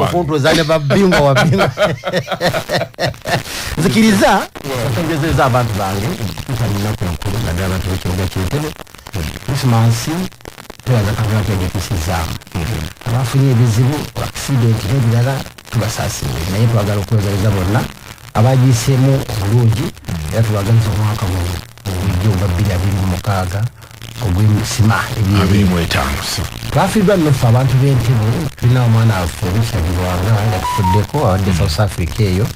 Ofuntu zane babingwa wabingwa. Zikiriza ongezeza abantu bange tutalina kwenkulu nadala tukibuga kyentebe Christmas tuyaza kabula kwegekisizamu abafunye ebizibu accident n'ebirala tubasasire naye twagala okwezaliza bonna abagiseemu obulungi era tubagaliza omwaka gw'ejjumba 2026 ogw'emisima twafiirwa nnofe abantu b'Entebbe tulina omwana waffe Olushabirwanga yatufuddeko awadde South Africa eyo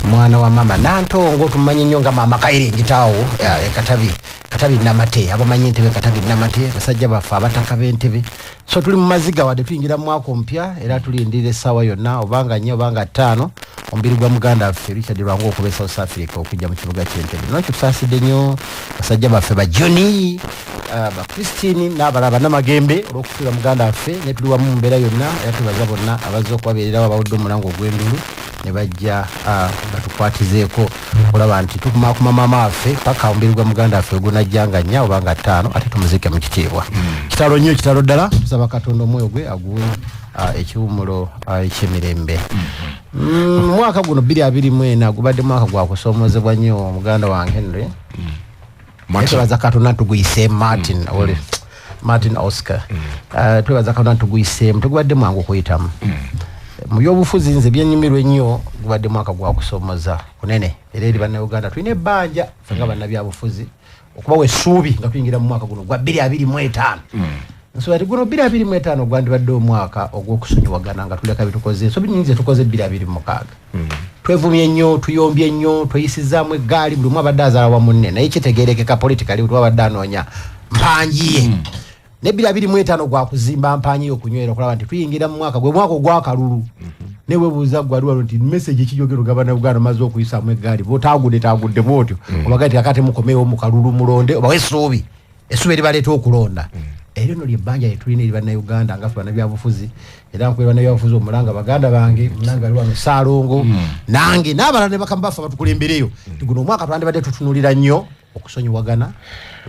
mwana wa mama Nantongo tumanyi nnyo nga mama Kayirengitaawo Katabi Namate abamanyi Entebbe Katabi Namate basajja baffe abataka b'Entebbe so tuli mu maziga wadde tuyingira mu mwaka ompya era tulindira essaawa yonna obanga 4 obanga 5 omubiri gwa muganda waffe Richard Lwanga okuba South Africa okujja mu kibuga ky'Entebbe nakyo tusaasidde nnyo basajja baffe ba Johnny ba Christine n'abalaba n'amagembe olw'okufiira muganda waffe ne tuli wamu mu mbeera yonna era tubaza bonna abazze okubabeererawo abawudde omulango ogw'endulu ne bajja batukwatizeeko olaba nti tukumakuma maama waffe paka omubiri gwa muganda waffe ogunajjanga 4 obanga 5 ate tumuzike mu kitiibwa kitalo nnyo kitalo ddala tusaba Katonda omwoyo gwe aguwe ekiwumulo eky'emirembe mwaka guno 2024 gubadde mwaka gwa kusoomozebwa nnyo omuganda wange Henry twebaza Katonda tuguyise Martin Oscar twebaza Katonda tuguyiseemu tegubadde mwangu okuyitamu mu byobufuzi nze byennyumirwa ennyo gubadde mwaka gwa kusoomoza kunene era eri bannayuganda tulina ebbanja ffe nga bannabyabufuzi okubawa essuubi nga tuyingira mu mwaka guno gwa 2025 nsobola ati guno 2025 gwandibadde omwaka ogw'okusonyiwagana nga tuleka bitukoze ensobi nnyingi zetukoze 2026 twevumye nnyo tuyombye nnyo tweyisizaamu eggaali buli omu abadde azaala wa munne naye kitegeerekeka politikali buli abadde anoonya mpanjiye ne 2025 gwa kuzimba mpanyiye okunywera okulaba nti tuyingira mu mwaka gwe mwaka ogw'akalulu ne weebuuza gwaliwo nti message ekijogero gavana Uganda maze okuyisaamu eggaali bootagudde bwotyo obagaa ti akate mukomeewo mu kalulu mulonde oba essuubi eribaleeta okulonda era no lyebbanja lyetulina eri bannayuganda nga ffe bannabyabufuzi era nkwera bannabyabufuzi omulanga baganda bange mulanga ali wano Saalongo nange n'abalala ne bakama baffe abatukulembereyo ti guno omwaka twandibadde tutunulira nnyo okusonyiwagana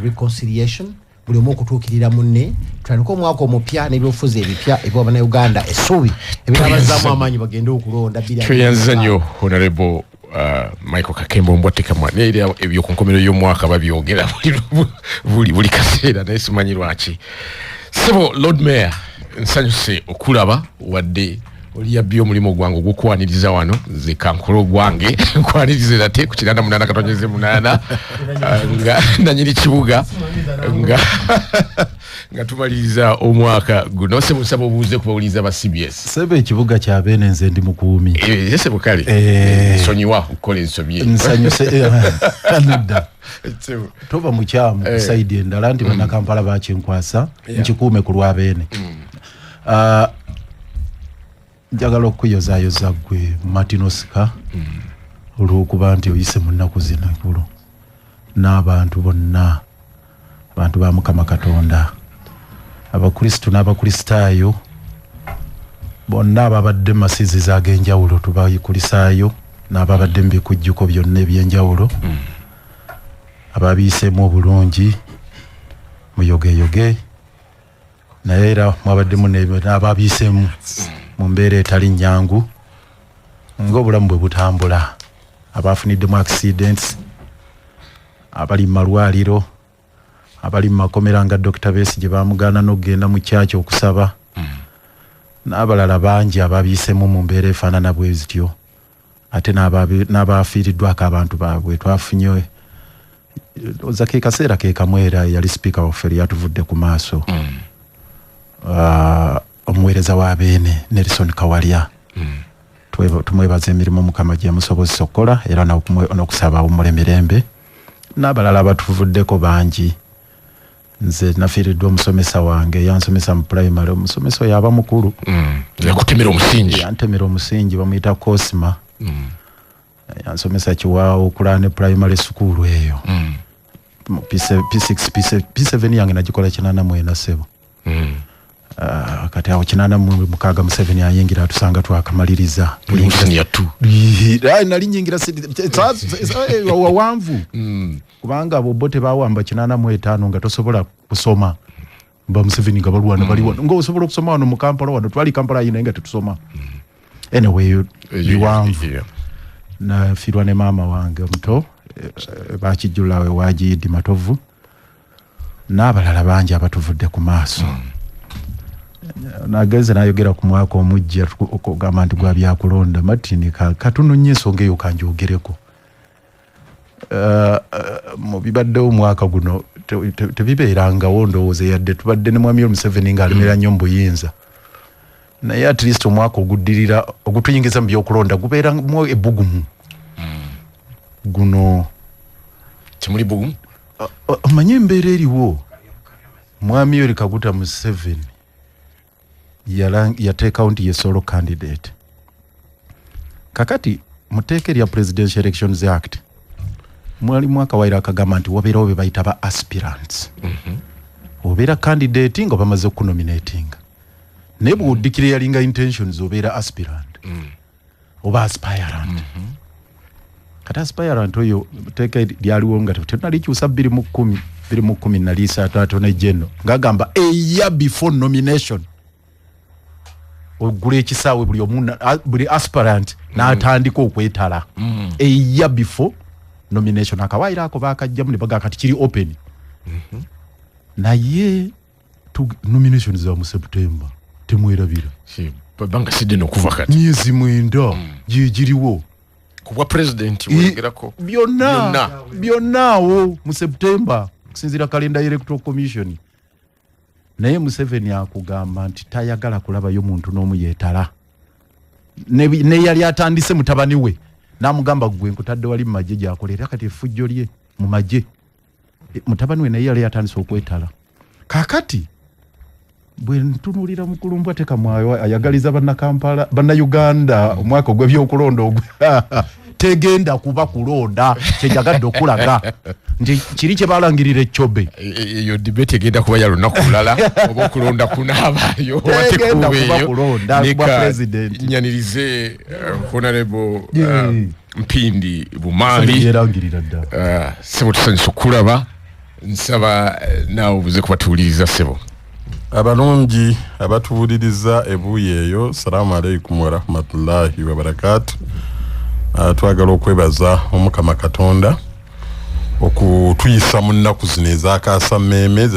reconciliation buli omu okutuukirira munne tutandika omwaka omupya n'ebyobufuzi ebipya ebya bannayuganda essuubi ebirabazaamu amaanyi bagende okulonda tweyanziza nnyo Honorable Michael Kakembo mbwatika mwane ebyo ku nkomerero y'omwaka babyogera buli kaseera naye simanyi lwaki sebo Lord Mayor nsanyuse okulaba wadde oli yabbi omulimu gwange ogw'okwaniriza wano nze kankolo gwange nkwanirize nate ku 8 nga nanyiri kibuga nga tumaliriza omwaka guno sebo nsaba obuuze kubawuliza ba CBS sebo ekibuga kya bene nze ndi mukuumi yese bukali sonyiwa okukola ensobye nsanyuse kanada toba mukyamu saidi endala nti bannakampala bakinkwasa nkikuume ku lwabene njagala okuyozayoza gwe Martin Oscar olw'okuba nti oyise mu nnaku zino ekkulu n'abantu bonna abantu ba Mukama Katonda abakristu n'abakristaayo bonna ababadde masiziza ag'enjawulo tubayikulisaayo n'ababadde mu bikujjuko byonna eby'enjawulo ababiiseemu obulungi muyogeyoge naye era mwabaddemu n'ababiiseemu mu mbeera etali nnyangu ng'obulamu bwe butambula abafuniddemu accidents abali mu malwaliro abali mu makomera nga Dr. Besigye bamugaana n'okugenda mu kyaki okusaba n'abalala bangi ababiisemu mu mbeera efaanana bwe zityo ate n'abafiiriddwako abantu baabwe twafunye oza ke kaseera ke kamwera yali sipiika waffe yatuvudde ku maaso omuweereza wa beene Nelson Kawalya tumwebaza emirimu Mukama gye yamusobozesa okukola era n'okusaba omulemirembe n'abalala batuvuddeko bangi nze nafiiriddwa omusomesa wange yansomesa mu primary omusomesa oyo aba mukulu yakutemera omusingi yantemera omusingi bamuyita Cosima yansomesa Kiwaawo okulane primary school eyo P7 yange nagikola 84 kati awo 86 Museveni ayingira atusanga twakamaliriza nali nyingira wawanvu kubanga abo bote bawamba 85 nga tosobola kusoma ba Museveni nga balwana bali wano ngo osobola okusoma wano mu Kampala wano twali Kampala yina nga tetusoma anyway biwanvu na firwa ne mama wange omuto bakijulawe wajidi matovu n'abalala bangi abatuvudde ku maaso nageze nayogera ku mwaka omujja okugamba nti gwa byakulonda matini katunonye ensonga eyo kanjogereko mu bibadde omwaka guno tebibeerangawo ndowooza yadde tubadde ne mwami Museveni ng'alemera nnyo mu buyinza naye at least omwaka oguddirira ogutuyingiza mu byokulonda gubeeramu ebbugumu guno temuli bugumu omanye embeera eriwo mwami Yoweri Kaguta Museveni yateekawo nti ye solo candidate kakati muteeka erya Presidential Elections Act mwali mwaka waira akagamba nti wabeerawo be bayita ba aspirants obeera candidate nga bamaze okunominating naye bw'oddikira yalinga intentions obeera aspirant oba aspirant kati aspirant oyo teeka lyaliwo nga tenalikyusa 2010 naliisa atone jeno ngagamba a year before nomination ogula ekisaawe buli aspirant n'atandika okwetala a year before nomination akawaira ako bakajjamu ne baga kati kiri open naye nomination za mu September temwerabira banga sidde nokuva kati myezi 9 giriwo kubwa president wegerako byonnaawo mu September kusinzira kalenda electoral commission naye Museveni akugamba nti tayagala kulabayo muntu n'omu yeetala ne yali atandise mutabani we namugamba gwe nkutadde wali mu magye gyakolera kati effujjo lye mu magye mutabani we naye yali atandise okwetala kakati bwe ntunulira mukulumbwa teka mwayo ayagaliza Kampala Uganda omwaka gw'ebyokulonda ogwo tegenda kuba kulonda kyejagadde okulaga nti kiri kye balangirira Eccobe eyo debate egenda kuba ya lunaku lulala oba okulonda kunaabayo wateekubeeyo neka president nyanirize honorable Mpindi Bumaali yerangirira dda sebo tusanyusa okulaba nsaba naawe obuze kubatuuliriza sebo abalungi abatuwuliriza ebuuyi eyo salaamu alaikum wa rahmatullahi wa barakatuh twagala okwebaza omukama Katonda okutuyisa mu nnaku zino ezakaasa mmeeme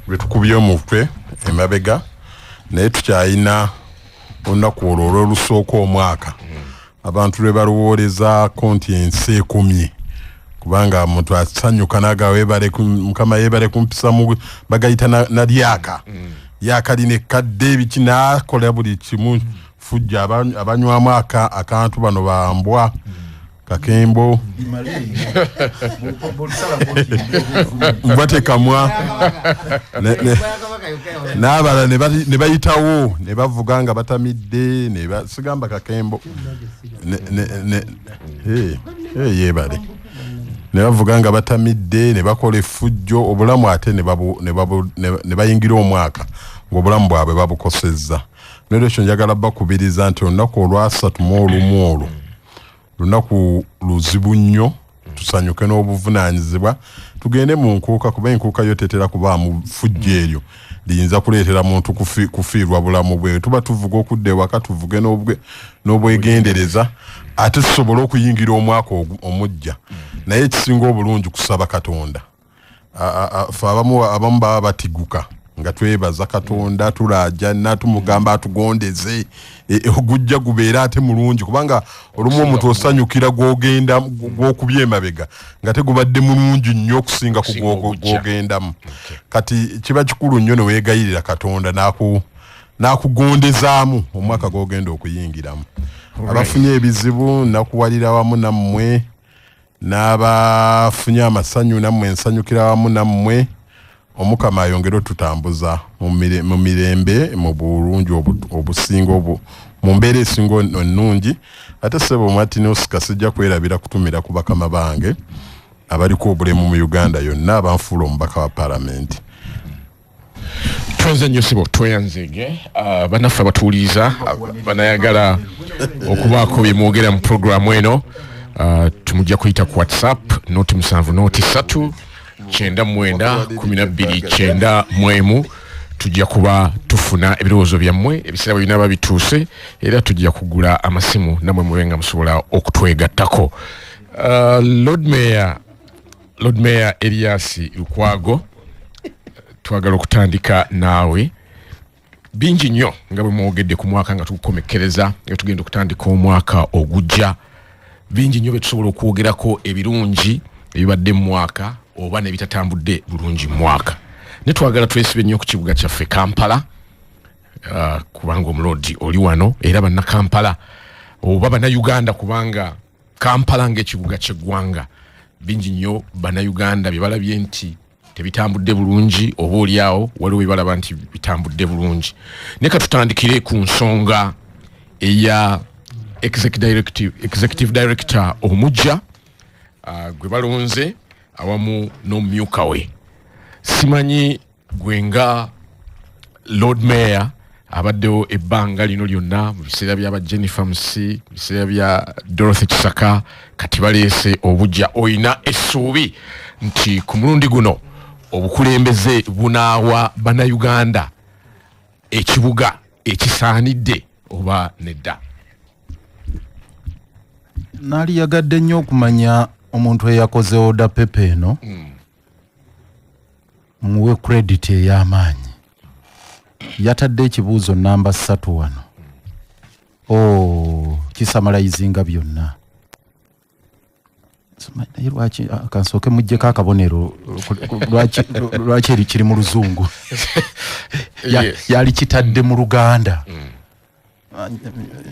betukubye omutwe emabega naye tukyayina olunaku olwo olw'olusooka omwaka abantu lwe baluwoolezako nti ensi ekomye kubanga muntu asanyuka naga mukama yebale kumpisa mu bagayita na lyaka yaka line kadde ebiki nakola buli kimu fujja abanywamu akantu bano bambwa kakembo mbatekamwa n'abala ne bayitawo ne bavuga nga batamidde ne basigamba kakembo yebale ne bavuga nga batamidde ne bakola effujjo obulamu ate ne bayingira omwaka ng'obulamu bwabwe babukosezza n'olwekyo njagala bakubiriza nti olunaku olwasatu mu olumu olwo lunaku luzibu nnyo tusanyuke n'obuvunaanyizibwa tugende mu nkuuka kuba enkuuka yo tetera kubaamu ffujjo eryo liyinza kuleetera muntu kufiirwa bulamu bwe tuba tuvuga okudda ewaka tuvuge n'obwegendereza ate tusobole okuyingira omwaka omujja naye ekisinga obulungi kusaba Katonda fe abamu baba batiguka nga twebaza Katonda tulajana tumugamba atugondeze ogujja gubeera ate mulungi kubanga olumu omuntu osanyukira gwogenda gwokubye emabega nga tegubadde mulungi nnyo okusinga ku gwogendamu kati kiba kikulu nnyo ne weegayirira Katonda n'akugondezaamu omwaka gwogenda okuyingiramu abafunye ebizibu nakuwalira wamu nammwe n'abafunye amasanyu nammwe ensanyukira wamu nammwe omukama ayongere otutambuza mu mirembe mu bulungi obusinga mu mbeera esinga ennungi ate sebo Martin Oscar sijja kwerabira kutumira ku bakama bange abaliko obulemu mu Uganda yonna abanfuula omubaka wa palamenti twenze nnyo sebo tweyanzege bannaffe abatuwuliriza banayagala okubaako bye mwogera mu programu eno tumujja kuyita ku WhatsApp noti 7 noti 3 9 12 9 mwemu tujja kuba tufuna ebirowoozo byammwe ebiseera bwe binaba bituuse era tujja kugula amasimu namwe mubenga musobola okutwegattako. Lord Mayor Elias Lukwago, twagala okutandika naawe. Bingi nnyo nga bwe mwogedde ku mwaka nga tukukomekereza nga tugenda okutandika omwaka ogujja. Bingi nnyo bye tusobola okwogerako ebirungi ebibadde mu mwaka oba nebitatambudde bulungi mu mwaka. Ne twagala twesibe nnyo ku kibuga kyaffe Kampala, kubanga omulodi oli wano era banna Kampala oba banna Uganda, kubanga Kampala ng'ekibuga ky'eggwanga. Bingi nnyo banna Uganda bye balabye nti tebitambudde bulungi oba oliawo waliwo bye balaba nti bitambudde bulungi. Ne katutandikire ku nsonga eya executive director omujja gwe balonze awamu n'omumyuka we. Simanyi gwenga Lord Mayor abaddewo ebbanga lino lyonna mu biseera by'aba Jennifer Musi, mu biseera bya Dorothy Kisaka, kati baleese obujja. Oyina essuubi nti ku mulundi guno obukulembeze bunaawa bannayuganda ekibuga ekisaanidde oba nedda? Nali yagadde nnyo okumanya omuntu eyakoze oda pepe eno muwe credit ey'amaanyi. Yatadde ekibuuzo namba 3 wano. Kisamalayizinga byonna. Naye lwaki kansooke mujjeko akabonero lwaki eri kiri mu luzungu yali kitadde mu Luganda.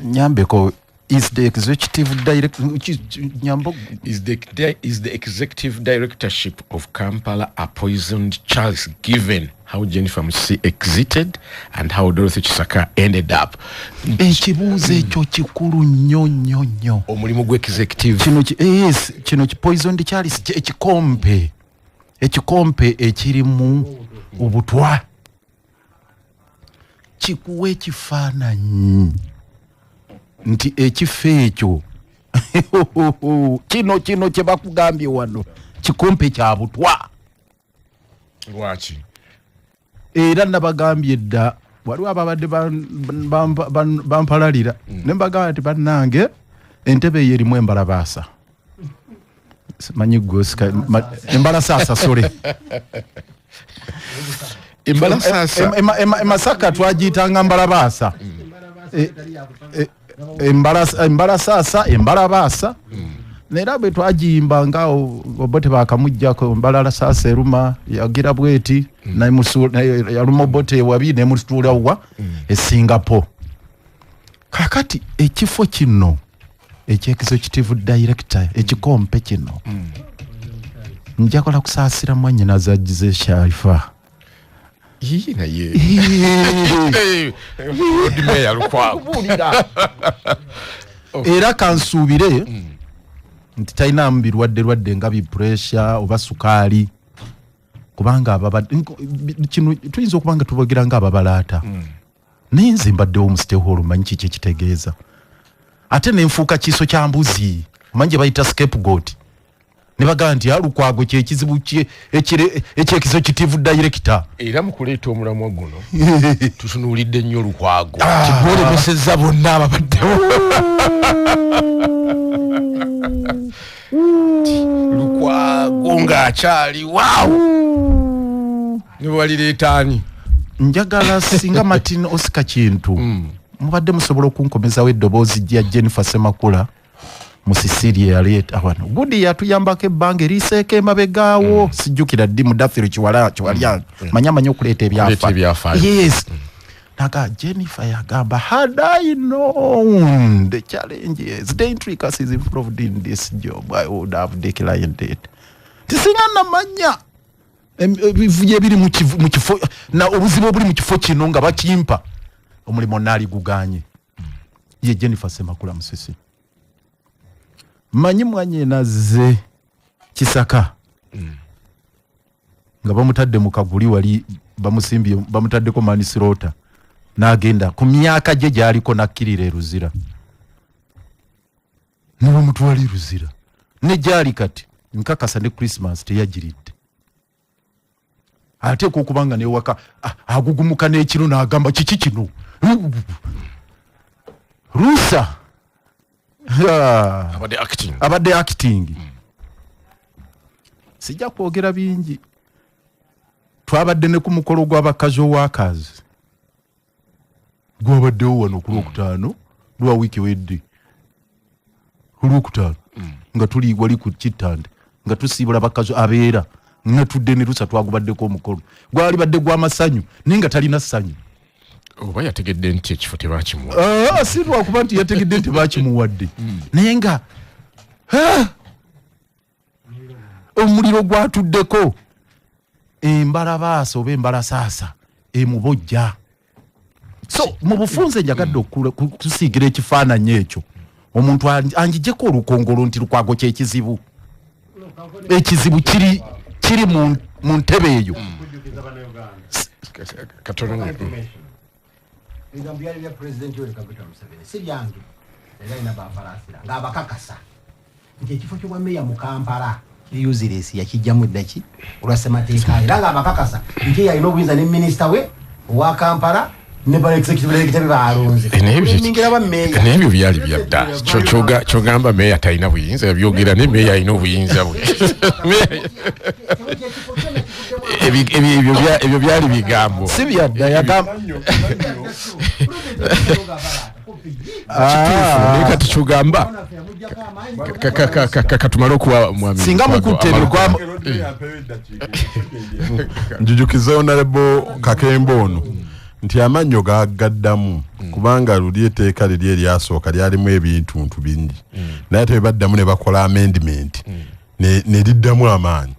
Nyambeko is the executive executive directorship of Kampala a poisoned choice given how Jennifer Musi exited and how Dorothy Kisaka ended up? Ekibuuzo ekyo kikulu nnyo. Omulimu gwe executive kino poisoned chalice ekikompe ekirimu obutwa kikuwa ekifaananyi nti ekifo ekyo kino kye bakugambye wano kikompe kya butwa. Lwaki? Era nabagambye dda waliwo ababadde bampalalira ne mbagamba nti bannange entebe eyo erimu embalabaasa. Simanyi gwosika embalasaasa sole Masaka twagiyitanga mbalabaasa. Embalabaasa nera bwe twagiyimba obote bakamujjako embalasaasa eruma yagira bweti yaluma obote wabi nemutuula wa Singapore. Kakati ekifo kino executive director ekikompe kino njakola kusaasira mwannyina zagize Sharifa. Era kansuubire nti talina birwadde nga pressure oba sukaali, kubanga kino tuyinza okubanga tubogera nga ababalaata. Naye nze mbaddewo mu stakeholder manyi kiki ekitegeeza. Ate nenfuuka kiso kya mbuzi manyi gye bayita scapegoat. Ne bagamba nti Lukwago kyekizibu executive director. Era mu kuleeta omulamwa guno tusunuulidde nnyo Lukwago. Kigwolemesezza bonna ababaddewo. Lukwago ng'akyali ne walireetaani. Njagala singa Martin Oscar Kintu mubadde musobola okunkomezawo eddoboozi lya Jennifer Semakula mu Sicilia yaleeta wano. Gudi yatuyambako ebbanga eriseeko emabegaawo. Sijjukira ddi Mudathiri Kiwalya manyi okuleeta ebyafa. Yes. Naga Jennifer yagamba, had I known the challenges, the intricacies involved in this job, I would have declined it. Tisinga namanya ebivuye ebiri mu kifo na obuzibu obuli mu kifo kino nga bakimpa omulimo nali guganye. Ye Jennifer Semakula Musisi. Manyi mwanye naze Kisaka nga bamutadde mu kaguli wali bamusimbye bamutaddeko Manisirota n'agenda ku myaka gye gyaliko nakkirira eruzira ne bamutwala eruzira ne gyali kati nkakasa ne Christmas teyagiridde. ate ko kubanga ne waka agugumuka n'ekiro n'agamba kiki kino Rusa abadde acting sijja kwogera bingi twabadde ne ku mukolo gw'abakazi owakazi gwabaddewo wano ku Lwokutaano lwa wiiki wedde Lwokutaano nga tuli wali ku Kitande nga tusiibula bakazi abeera nga tudde ne Rusa twagubaddeko omukolo gwali badde gw'amasanyu ninga talina ssanyu oba yategedde nti ekifo tebakimuwa si lwakuba nti yategedde nti bakimuwadde naye nga omuliro gwatuddeko embalabaasa oba embalasaasa emubojja so mu bufunze njagadde okusiigira ekifaananyi ekyo omuntu anjijeko olukongolo nti lukwago kyekizibu ekizibu kiri mu ntebe eyo Byali bya President Yoweri Kaguta Museveni si byange era ina bafalasira ng'abakakasa nti ekifo ky'obwa meya mu Kampala useless yakijjamu eddaki olwasemateeka era ng'abakakasa nti yalina obuyinza ne minisita we owa Kampala ne ba executive director be baalonze n'ebyo byali byadda kyogamba meya talina buyinza yabyogera ne meya alina obuyinza bwe ebyo byali bigambo si byadda yagamba kati kyogamba katumale okuwa mwami singa mukutte njujukiza Honorable Kakembo ono nti amannyo gagaddamu kubanga luli etteeka liri eryasooka lyalimu ebintuntu bingi naye ate baddamu ne bakola amendment ne liddamu amaanyi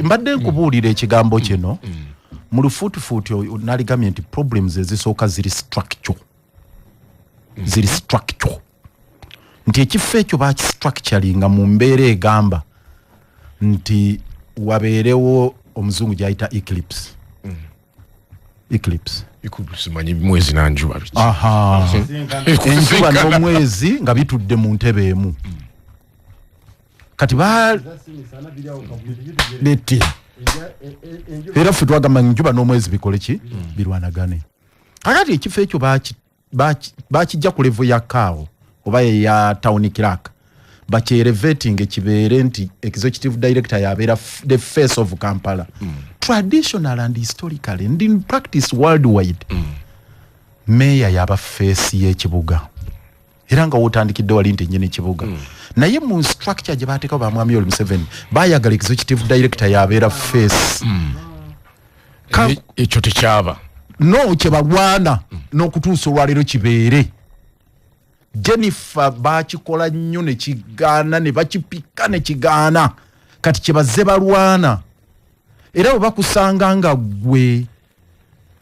mbadde nkubuulira ekigambo kino mu lufuutifuuti naligamye nti problems ezisooka ziri structure nti ekifo ekyo bakistructuringa mu mbeera egamba nti wabeerewo omuzungu gyayita eclipse manyi mwezi nanjuba enjuba n'omwezi nga bitudde mu ntebe emu kati leti era ffe twagamba enjuba n'omwezi bikole ki birwanagane kakati ekifo ekyo bakijja ku levo ya kaawo oba ya town clerk bakyereveting ekibeere nti executive director yabeera the face of Kampala traditional and historically and in practice worldwide meya yaba face y'ekibuga era nga wotandikidde wali nti nnyini ekibuga naye mu structure gye baateekawo bamwami Yoweri Museveni baayagala executive director yabeera face ekyo tekyaba no kyebalwana n'okutuusa olwaleero kibeere Jennifer bakikola nnyo ne kigaana ne bakipika ne kigaana kati kyebaze balwana era bwe bakusanga nga gwe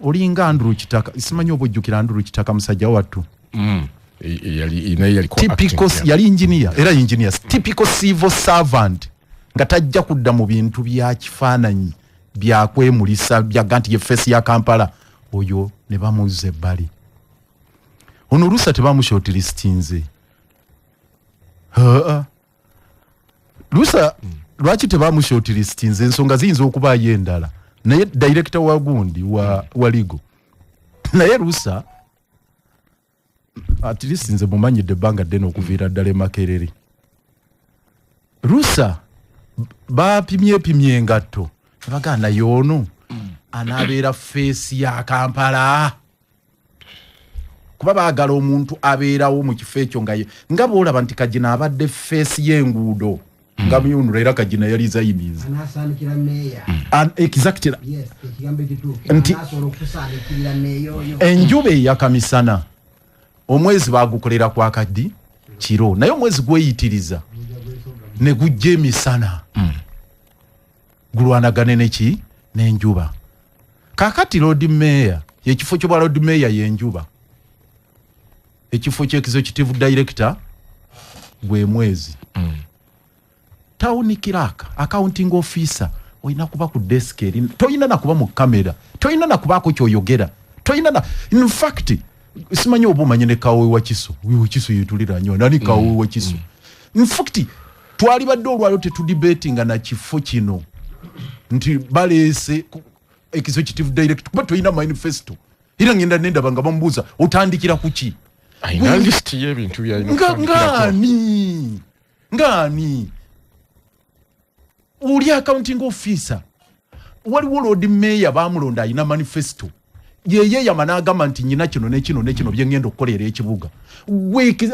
olinga Andrew Kitaka simanyi obujjukira Andrew Kitaka musajja wattu yali engineer era engineers typical civil servant nga tajja kudda mu bintu bya kifaananyi byakwemulisa byaga nti ye face ya Kampala oyo ne bamuze ebbali ono Rusa tebamushortlistinze Rusa lwaki tebamushortlistinze ensonga ziyinza okubaayo endala naye director wa gundi wa ligo naye Rusa at least nze mumanyidde ebbanga ddene okuviira ddala Makerere Rusa bapimye engatto bagana yoono anaabeera face ya Kampala kuba baagala omuntu abeerawo mu kifo ekyo nga boolaba nti Kagina abadde face y'enguudo nga myunula era Kagina yali zayimiza nti enjuba eyakamisana omwezi bagukolera kwa kaddi kiro naye omwezi gweyitiriza ne gujja emisana gulwanagane neki n'enjuba kakati Lord Mayor ekifo ky'obwa Lord Mayor y'enjuba ekifo ky'executive director gwe mwezi town clerk accounting officer oyina kuba ku desk eri toyina na kuba mu kamera toyina na kubaako kyoyogera toyina na in fact simanyi oba omanye ne Kawe Wakiso yeetulira nnyo nani Kawe Wakiso in fact twali badde olwaliro tetudebatinga na kifo kino nti baleese executive director kuba tulina manifesto era ngenda nendaba nga bamubuuza otandikira ku ki ayina list y'ebintu byalina ngani uli accounting officer waliwo Lord Mayor bamulonda ayina manifesto yeye yamanagamba nti nyina kino nekino byengendo okukolera ekibuga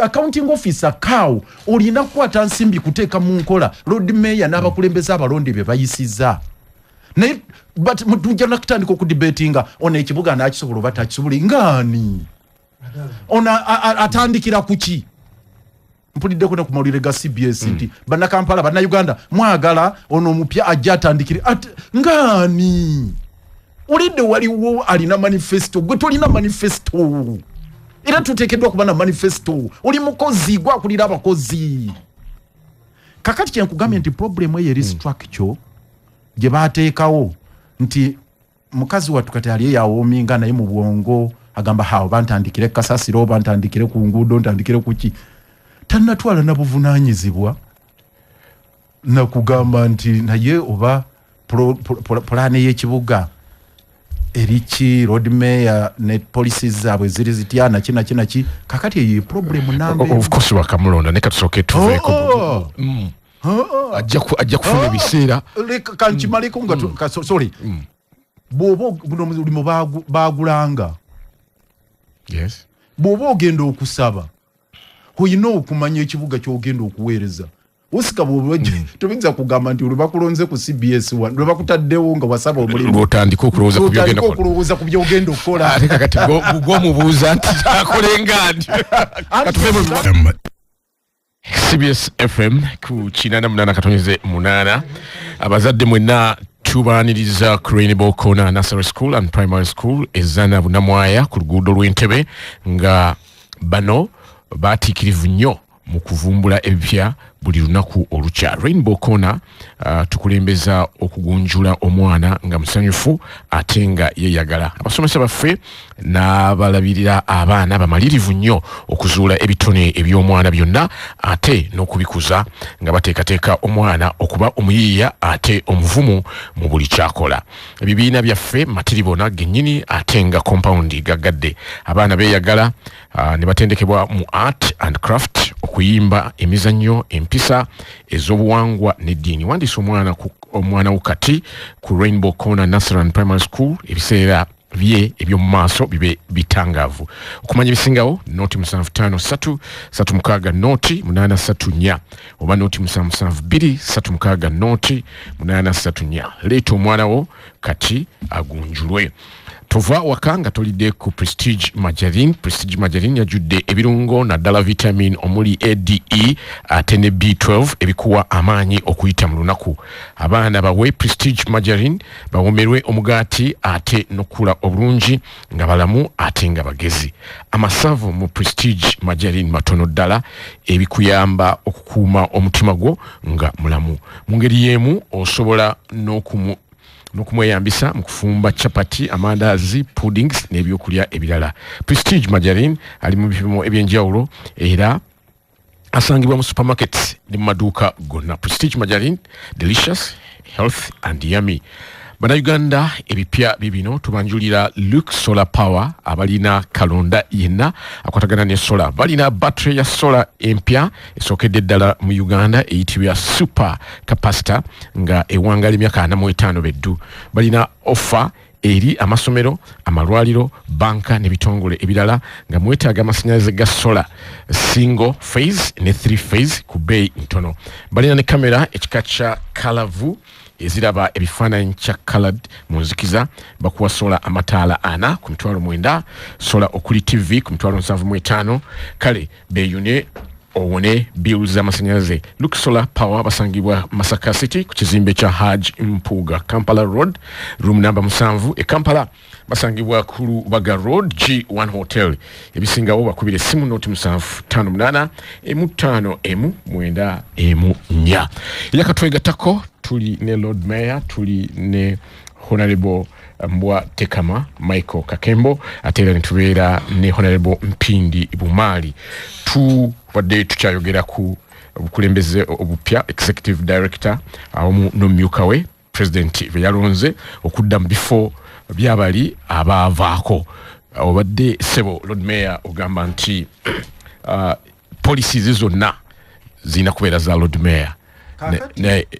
accounting officer kawo olina kukwata nsimbi kuteeka mu nkola Lord Mayor n'abakulembeza abalonde be bayisiza naye but mutujja nakutandika okudebatinga ona ekibuga n'akisobola oba takisobola ngani ona atandikira kuki mpulidde kuna ku mawulire ga CBS nti bana Kampala bana Uganda mwagala ono omupya ajja atandikire ngani ulidde waliwo alina manifesto gwe tolina manifesto era tuteekeddwa kuba na manifesto oli mukozi gwakulira abakozi kakati kyenkugambye nti problem eyo eri structure gye baateekawo nti mukazi wattu kati ali eyawoominga naye mu bwongo agamba hawo bantandikire kasasiro bantandikire ku nguudo ntandikire kuki tannatwala na buvunaanyizibwa na kugamba nti naye oba pulani y'ekibuga erichi Road Mayor ne policies zaabwe ziri zityana kinaki kakati eyo problem number of course wakamulonda ne katusoke tuveeko ajja kufuna ebiseera kankimaliko nga sorry bw'oba buno baagulanga yes bw'oba ogenda okusaba oyina okumanya ekibuga ky'ogenda okuweereza usika tubinza kugamba nti olubakulonze ku CBS lwe bakutaddewo nga wasaba omulimu otandika okulowooza ku byogenda okukola ate kakati gwomubuuza nti akolenga ndi CBS FM ku 88.8 abazadde mwenna tubaaniriza ku Rainbow Corner Nursery School and Primary School ezana bunamwaya ku luguudo lw'Entebbe nga bano baatiikirivu nnyo mu kuvumbula ebipya buli lunaku olukya. Rainbow Corner tukulembeza okugunjula omwana nga musanyufu ate nga yeeyagala. Abasomesa baffe n'abalabirira abaana bamalirivu nnyo okuzuula ebitone eby'omwana byonna ate n'okubikuza nga bateekateeka omwana okuba omuyiiya ate omuvumu mu buli kyakola. Ebibiina byaffe matiribona gennyini ate nga compound gaggadde. Abaana beeyagala ne batendekebwa mu art and craft, okuyimba, emizannyo, empisa ez'obuwangwa n'eddiini. Wandiisa omwana wukati ku Rainbow Corner Nursery and Primary School ebiseera bye eby'omu maaso bibe bitangaavu. Okumanya ebisingawo noti 753 36 noti 834 oba noti 772 36 noti 834. Leeta omwana wo kati agunjulwe. Tova wakanga tolide ku Prestige Margarine. Prestige Margarine yajudde ebirungo naddala vitamin omuli ADE ate ne B12 ebikuwa amaanyi okuyita mu lunaku. Abaana bawe Prestige Margarine bawomerwe omugaati ate nokula obulungi nga balamu ate nga bagezi. Amasavu mu Prestige Margarine matono ddala ebikuyamba okukuuma omutima gwo nga mulamu. Mu ngeri y'emu osobola n'okumweyambisa mu kufumba chapati, amandazi, puddings n'ebyokulya ebirala. Prestige Margarine ali mu bipimo ebyenjawulo era asangibwa mu supermarkets ne mu maduuka gonna. Prestige Margarine, delicious, health and yummy. Bannayuganda ebipya bibino tubanjulira Luke Solar Power abalina kalonda yenna akwatagana ne solar. Balina battery ya solar empya esookedde ddala mu Uganda eyitibwa super capacitor nga ewangala emyaka 45 beddu. Balina offer eri amasomero, amalwaliro, banka n'ebitongole ebirala nga mwetaaga amasannyalaze ga solar single phase ne 3 phase ku bbeeyi ntono. Balina ne kamera ekika kya kalavu eziraba ebifaananyi kya colored mu nzikiza. Bakuwa sola amataala 4 ku $900, sola okuli TV ku $75. Kale beeyune owone bills z'amasannyalaze. Luke Solar Power basangibwa Masaka City ku kizimbe kya Hajj Mpuga Kampala Road room number 7 e Kampala. Basangibwa ku Lubaga Road G1 Hotel. Ebisingawo bakubire simu noti 758 M5 M9 yakatwegatako. Tuli ne Lord Mayor, tuli ne Honorable Mbwa Tekama Michael Kakembo, atera nitubeera ne Honorable Mpindi Bumali. Wadde tukyayogera ku obukulembeze obupya executive director awamu n'omumyuka we president be yalonze okudda mu bifo byabali abaavaako. Obadde Ssebo Lord Mayor ogamba nti policies zonna zina kubeera za Lord Mayor.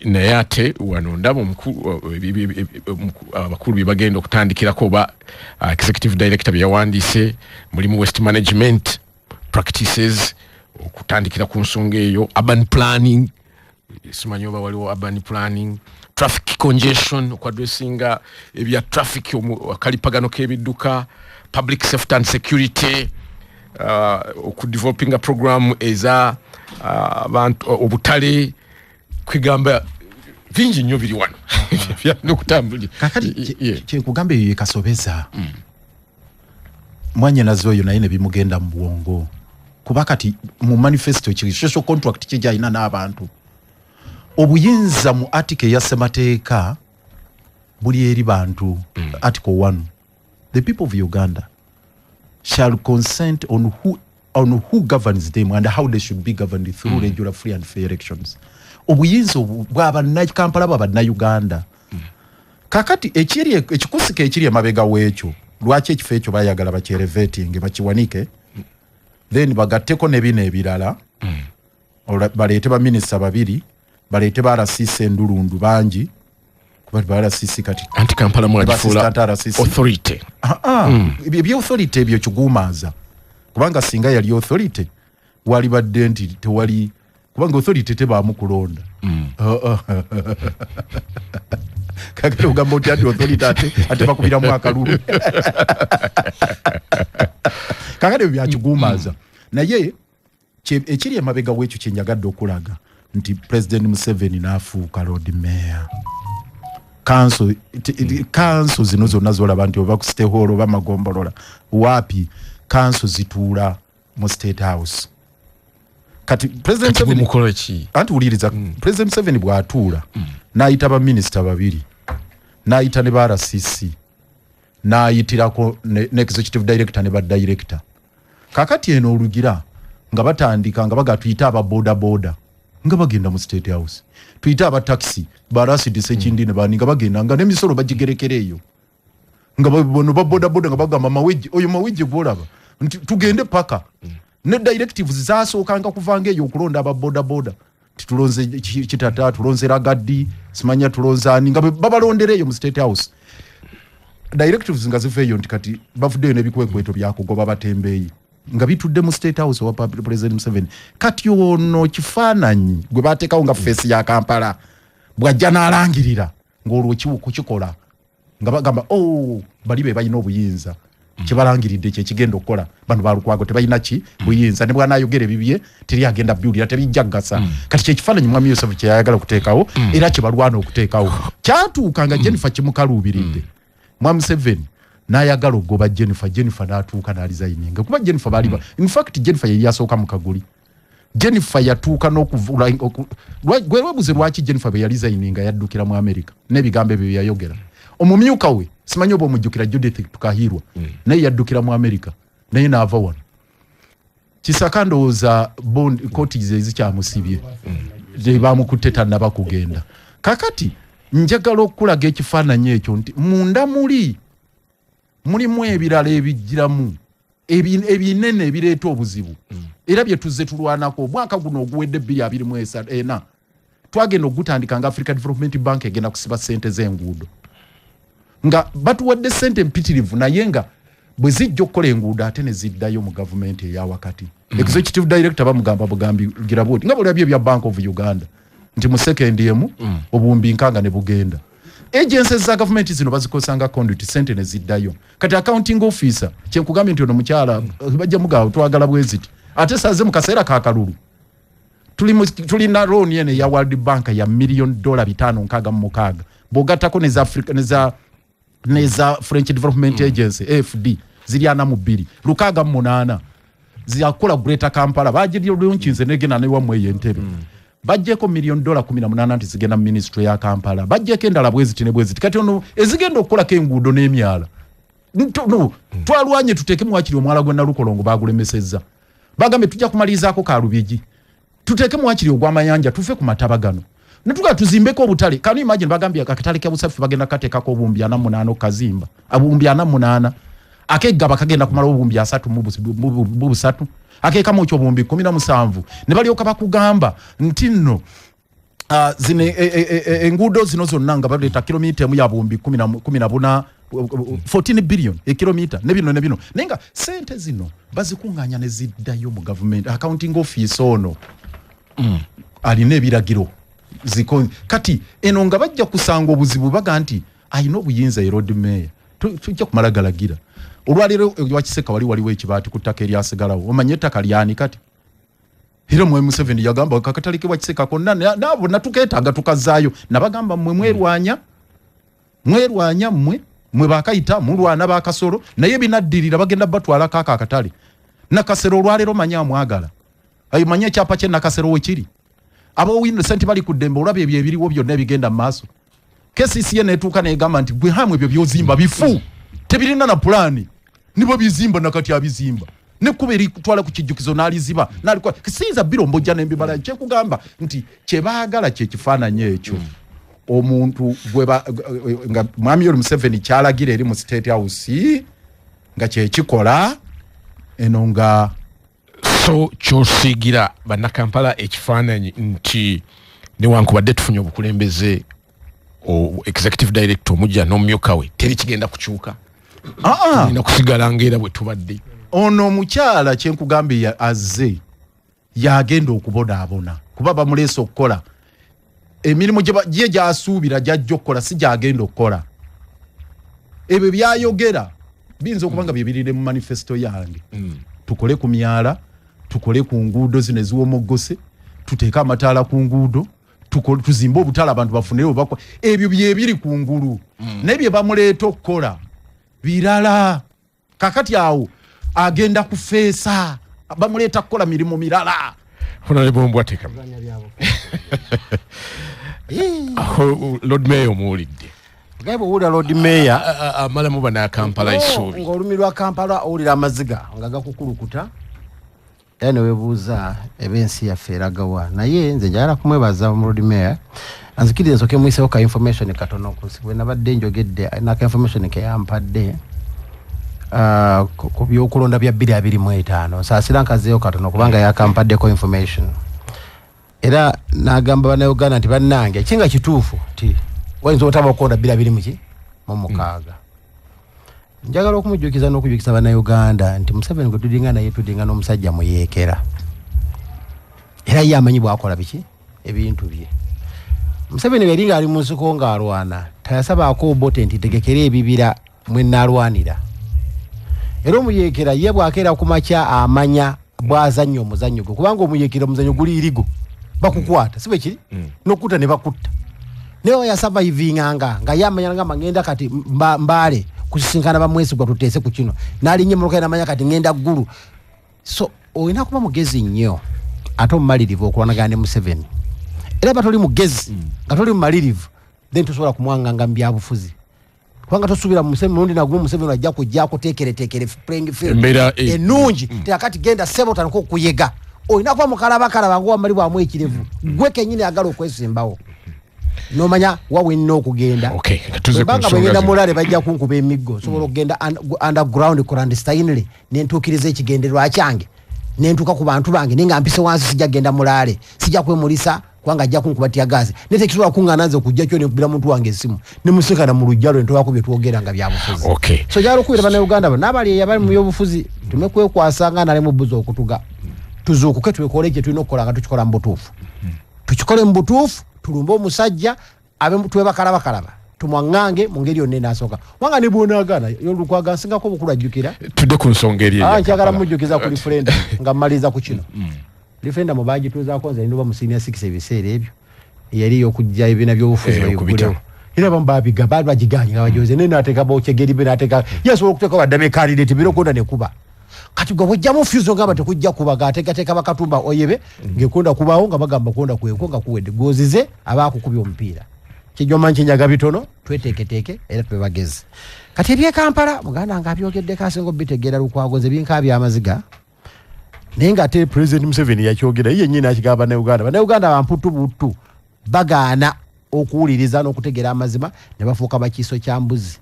Naye ate wano ndaba abakulu bye bagenda okutandikirako oba executive director bye yawandiise mulimu waste management practices okutandikira ku nsonga eyo, urban planning, simanyi oba waliwo urban planning, traffic congestion okwadressinga ebya traffic akalipagano k'ebidduka, public safety and security, okudevelopinga program eza abantu obutale, kwigamba vingi nnyo biri wano byakutambulira. Kakati kyekugamba eyo ekasobeza mwanye nazo oyo naye ne bimugenda mu bwongo kuba kati mu manifesto kiri social contract kijayina n'abantu obuyinza mu article ya Ssemateeka buli eri bantu. Article 1, the people of Uganda shall consent on who governs them and how they should be governed through regular, free and fair elections. Obuyinza bw'abanna Kampala b'abanna Uganda. Kakati ekikusika ekiri emabega w'ekyo lwaki ekifo ekyo bayagala bakyerevetinge bakiwanike then bagatteko ne bino ebirala baleete baminisita babiri baleete ba RCC endulundu bangi kuba ba RCC kati anti Kampala mwagifuula authority. Ebyo authority ebyo kigumaza kubanga singa yali authority wali badde nti tewali kubanga authority tebaamu kulonda. Kakati ugamba oti ati authority ate bakubiramu akalulu. Kakati byakigumaza naye ekiri emabega w'ekyo kyenjagadde okulaga nti President Museveni n'afuuka Lord Mayor. Council zino zonna zolaba nti oba ku State Hall oba Magombolola wapi council zituula mu State House. Kati President Museveni mukolechi anti uliriza President Museveni bw'atuula n'ayita ba minister babiri n'ayita ne ba RCC n'ayitirako ne executive director ne ba director. Kakati eno olugira nga batandika nga bagatuyita aba boda nga bagenda mu State House, tuyita aba taxi barasidi sekindi ne bani nga bagenda nga n'emisolo bagigerekereyo nga bono ba boda nga bagamba mawiji oyo mawiji bolaba nti tugende paka ne directives zasookanga kuvanga eyo okulonda aba boda titulonze kitata tulonze ragadi simanya tulonza ani nga babalondereyo mu State House. Directives nga zifeeyo nti kati bafuddeyo n'ebikwekweto byakugoba batembeeyi nga bitudde mu State House wa President Museveni. Kati ono kifaananyi gwe bateekawo nga face ya Kampala bwajja n'alangirira ng'olwo kukikola nga bagamba bali be balina obuyinza kibalangiridde kyekigenda okukola bano balukwago tebalina ki buyinza ne bwanayogera ebibye teri agenda byulira tebijjagasa. Kati kyekifaananyi mwami Yosef kyeyayagala okuteekawo era kyebalwana okuteekawo kyatuuka nga Jennifer kimukaluubiridde. Mwami Museveni n'ayagala ogoba Jennifer n'atuuka n'alizayininga kuba Jennifer baliba in fact Jennifer yali yasooka mu kaguli. Jennifer yatuuka n'okuvula gwe webuze lwaki Jennifer bwe yalizayininga yaddukira mu America n'ebigambo ebyo yayogera. Omumyuka we simanyi oba omujjukira Judith Tukahirwa naye yaddukira mu America naye n'ava wano Kisaka ndowooza kooti ezikyamusibye baamukutte tannaba kugenda. Kakati njagala okulaga ekifaananyi ekyo nti munda mulimu ebirala ebijjiramu ebinene ebireeta obuzibu era bye tuzze tulwanako omwaka guno oguwedde 2024 twagenda okutandika nga Africa Development Bank egenda kusiba ssente z'enguudo nga batuwadde ssente mpitirivu naye nga bwe zijja okukola enguudo ate ne ziddayo mu gavumenti eya wakati. Executive Director bamugamba bugambigira bwoti nga bwolabye bya Bank of Uganda nti mu second emu obuwumbi nkanga ne bugenda. Agencies za government zino bazikosanga conduit ssente ne ziddayo. Kati accounting officer kyenkugambye nti ono mukyala bajja mugawo twagala bweziti ate saze mu kaseera ka kalulu tulina loan yene ya World Bank ya $1 million 566 bogatako neza French Development Agency AFD ziri ana mu 2 608 ziyakola Greater Kampala bajiri olunkinze negena ne wamwe yentebe bajjeko $1 million 18 nti zigenda mu ministry ya Kampala bajjeko endala bweziti kati ono ezigenda okukola kenguudo n'emyala no twalwanye tutekemu wakiri omwala gwe nalukolongo bagulemesezza bagambe tujja kumalizaako Kalubigi tuteke mwakiri ogwamayanja tufe ku matabagano natuka tuzimbeko obutale kanu imagine bagambye akatale kya busafi bagenda kateka ko obumbi 48 kazimba abumbi 48 akegaba kagenda kumala obumbi 3 mu busatu akeka mu kyobumbi 17 ne bali okaba kugamba ntino zine engudo zino zonna nga baleta kilomita mu yabumbi 14 14 billion kilomita ne bino nenga sente zino bazikunganya ne ziddayo mu government accounting office ono aline ebiragiro ziko kati eno nga bajja kusanga obuzibu baga nti ayina obuyinza road mayor tujja kumalagalagira olwaliro wakiseka waliwo ekibaati ku ttaka eryasigalawo omanye ettaka lyani kati hiro mwe Museveni yagamba kakatalike wakiseka konna nabo natukeetaga tukazaayo nabagamba mwerwanya mwe bakayita mulwana bakasoro naye binaddirira bagenda batwala kaka akatale nakasero olwaliro manya mwagala ayimanye kyapa kye nakasero wekiri abo Innocent bali kudemba olabye byebiriwo byonna bigenda maaso KCCA netuuka negamba nti gwe hamwe ebyo byozimba bifu tebirina na plani nibo bizimba nakati abizimba ne kuberi kutwala ku kijjukizo naliziba naliko kisinza birombo jana embibala kye kugamba nti kye baagala kye kifaananye ekyo omuntu gweba nga mwami yolu Museveni kyalagira eri mu State House nga kye kikola eno nga so kyosigira bannakampala ekifaananyi nti newankubadde tufunye obukulembeze executive director omujja n'omumyuka we teri kigenda kukyuka ina kusigala ngera bwe tubadde ono omukyala kyenkugambye azze yagenda okubonaabona kuba bamuleese okukola emirimu gye gyasuubira gyajja okukola si gyagenda okukola ebyo byayogera biyinza okuba nga byebirire mu manifesto yange tukole ku myala tukole ku nguudo zino eziwomogose tuteeke amataala ku nguudo tuzimbe obutala abantu bafunire obakwa ebyo byebiri ku ngulu nebye bamuleeta okukola birala kakati awo agenda kufeesa bamuleeta kukola mirimu mirala honorable Mbwatika Lord Mayor muwulidde gaibo owulira Lord Mayor amalamu bana Kampala isuubi ng'olumi lwa Kampala owulira amaziga nga gakukulukuta era ne weebuuza ebensi yaffe eragawa naye nze njagala kumwebaza Lord Mayor anzikiriza nsooke muyiseewo ka information katono bwe nabadde njogedde naka information ke yampadde ku byokulonda bya 2025 saasira nkazeeyo katono kubanga yakampadeko information era nagamba bannayuganda nti bannange kinga kituufu ti wayinza otaba okulonda 2026 njagala okumujjukiza n'okujjukiza bannayuganda nti Museveni gwe tudinga naye tudinga n'omusajja muyeekera era ye amanyi bwakola biki ebintu bye Museveni beringa ali mu nsiko ng'alwana tayasabaako obote nti tegekera ebibira mwe naalwanira era omuyeekera ye bwakeera ku makya amanya bwazannya omuzannyo gwe kubanga omuyeekera omuzannyo guli irigo bakukwata si bwe kiri n'okutta ne bakutta naye yasurvivinganga nga yamanya nga ngenda kati mbaale kusisinkana bamwesigwa tuteese ku kino n'alinnye muluka namanya kati ngenda ggulu so olina kuba mugezi nnyo ate omumalirivu okulwanagana ne Museveni era batoli mugezi nga toli mumalirivu then tosobola kumwanganga mu byabufuzi kubanga tosuubira Museveni mulundi nagumu Museveni ajja kujjako teekere playing field ennungi tekati genda sebo tanako okuyega olina kuba mukalabakalaba ng'owamali bwamu ekirevu gwe kennyini agala okwesimbawo nomanya wawinna okugenda banga bwegenda mulale bajja kunkuba emiggo sobola okugenda underground clandestinely nentuukiriza ekigenderwa kyange nentuuka ku bantu bange nenga mpise wansi sijja kgenda mulale sijja kwemulisa kubanga ajja kunkuba tyagazi nete kisobola kuŋŋaana nze okujja kyo nekubira muntu wange esimu nemusekana mu lujja lwe ntobako bye twogera nga byabufuzi so jala okubira bannayuganda nabali eyabali mu byobufuzi tumekwekwasanga nale mu buzi okutuga tuzuukuke twekole kye tulina okukola nga tukikola mu butuufu tukikole mu butuufu tulumba omusajja abe tuwe bakalaba tumwangange mu ngeri yonna enasooka wanga ne bw'onaagana yolukwaga nsingako obukulu ajjukira tudde ku nsonga eri nkyagala mujjukiza ku referendum nga mmaliza ku kino referendum baagituuzaako nze ninoba mu senior 6 ebiseera ebyo yali okujja ebibiina by'obufuzi bayigulewo era bamu bagiganye nga bajoze naye naateeka bokyegeribe naateeka yasobola okuteeka baddamu candidate biro konda nekuba kati gwe bwojjamu fuzo ngamba tekujja kuba gaateekateeka bakatumba oyebe ngekunda kubaawo nga bagamba konda kweko nga kuwedde gozize abaakukubya omupiira kijoma nkinyaga bitono tweteeketeeke era tube bagezi kati eby'e Kampala muganda nga abyogedde kasinga obitegeera lukwago nze binka by'amaziga nenga ate President Museveni yakyogera ye nyina akigamba ne Uganda bamputu butu bagana okuwuliriza n'okutegera amazima ne bafuuka bakiiso kya mbuzi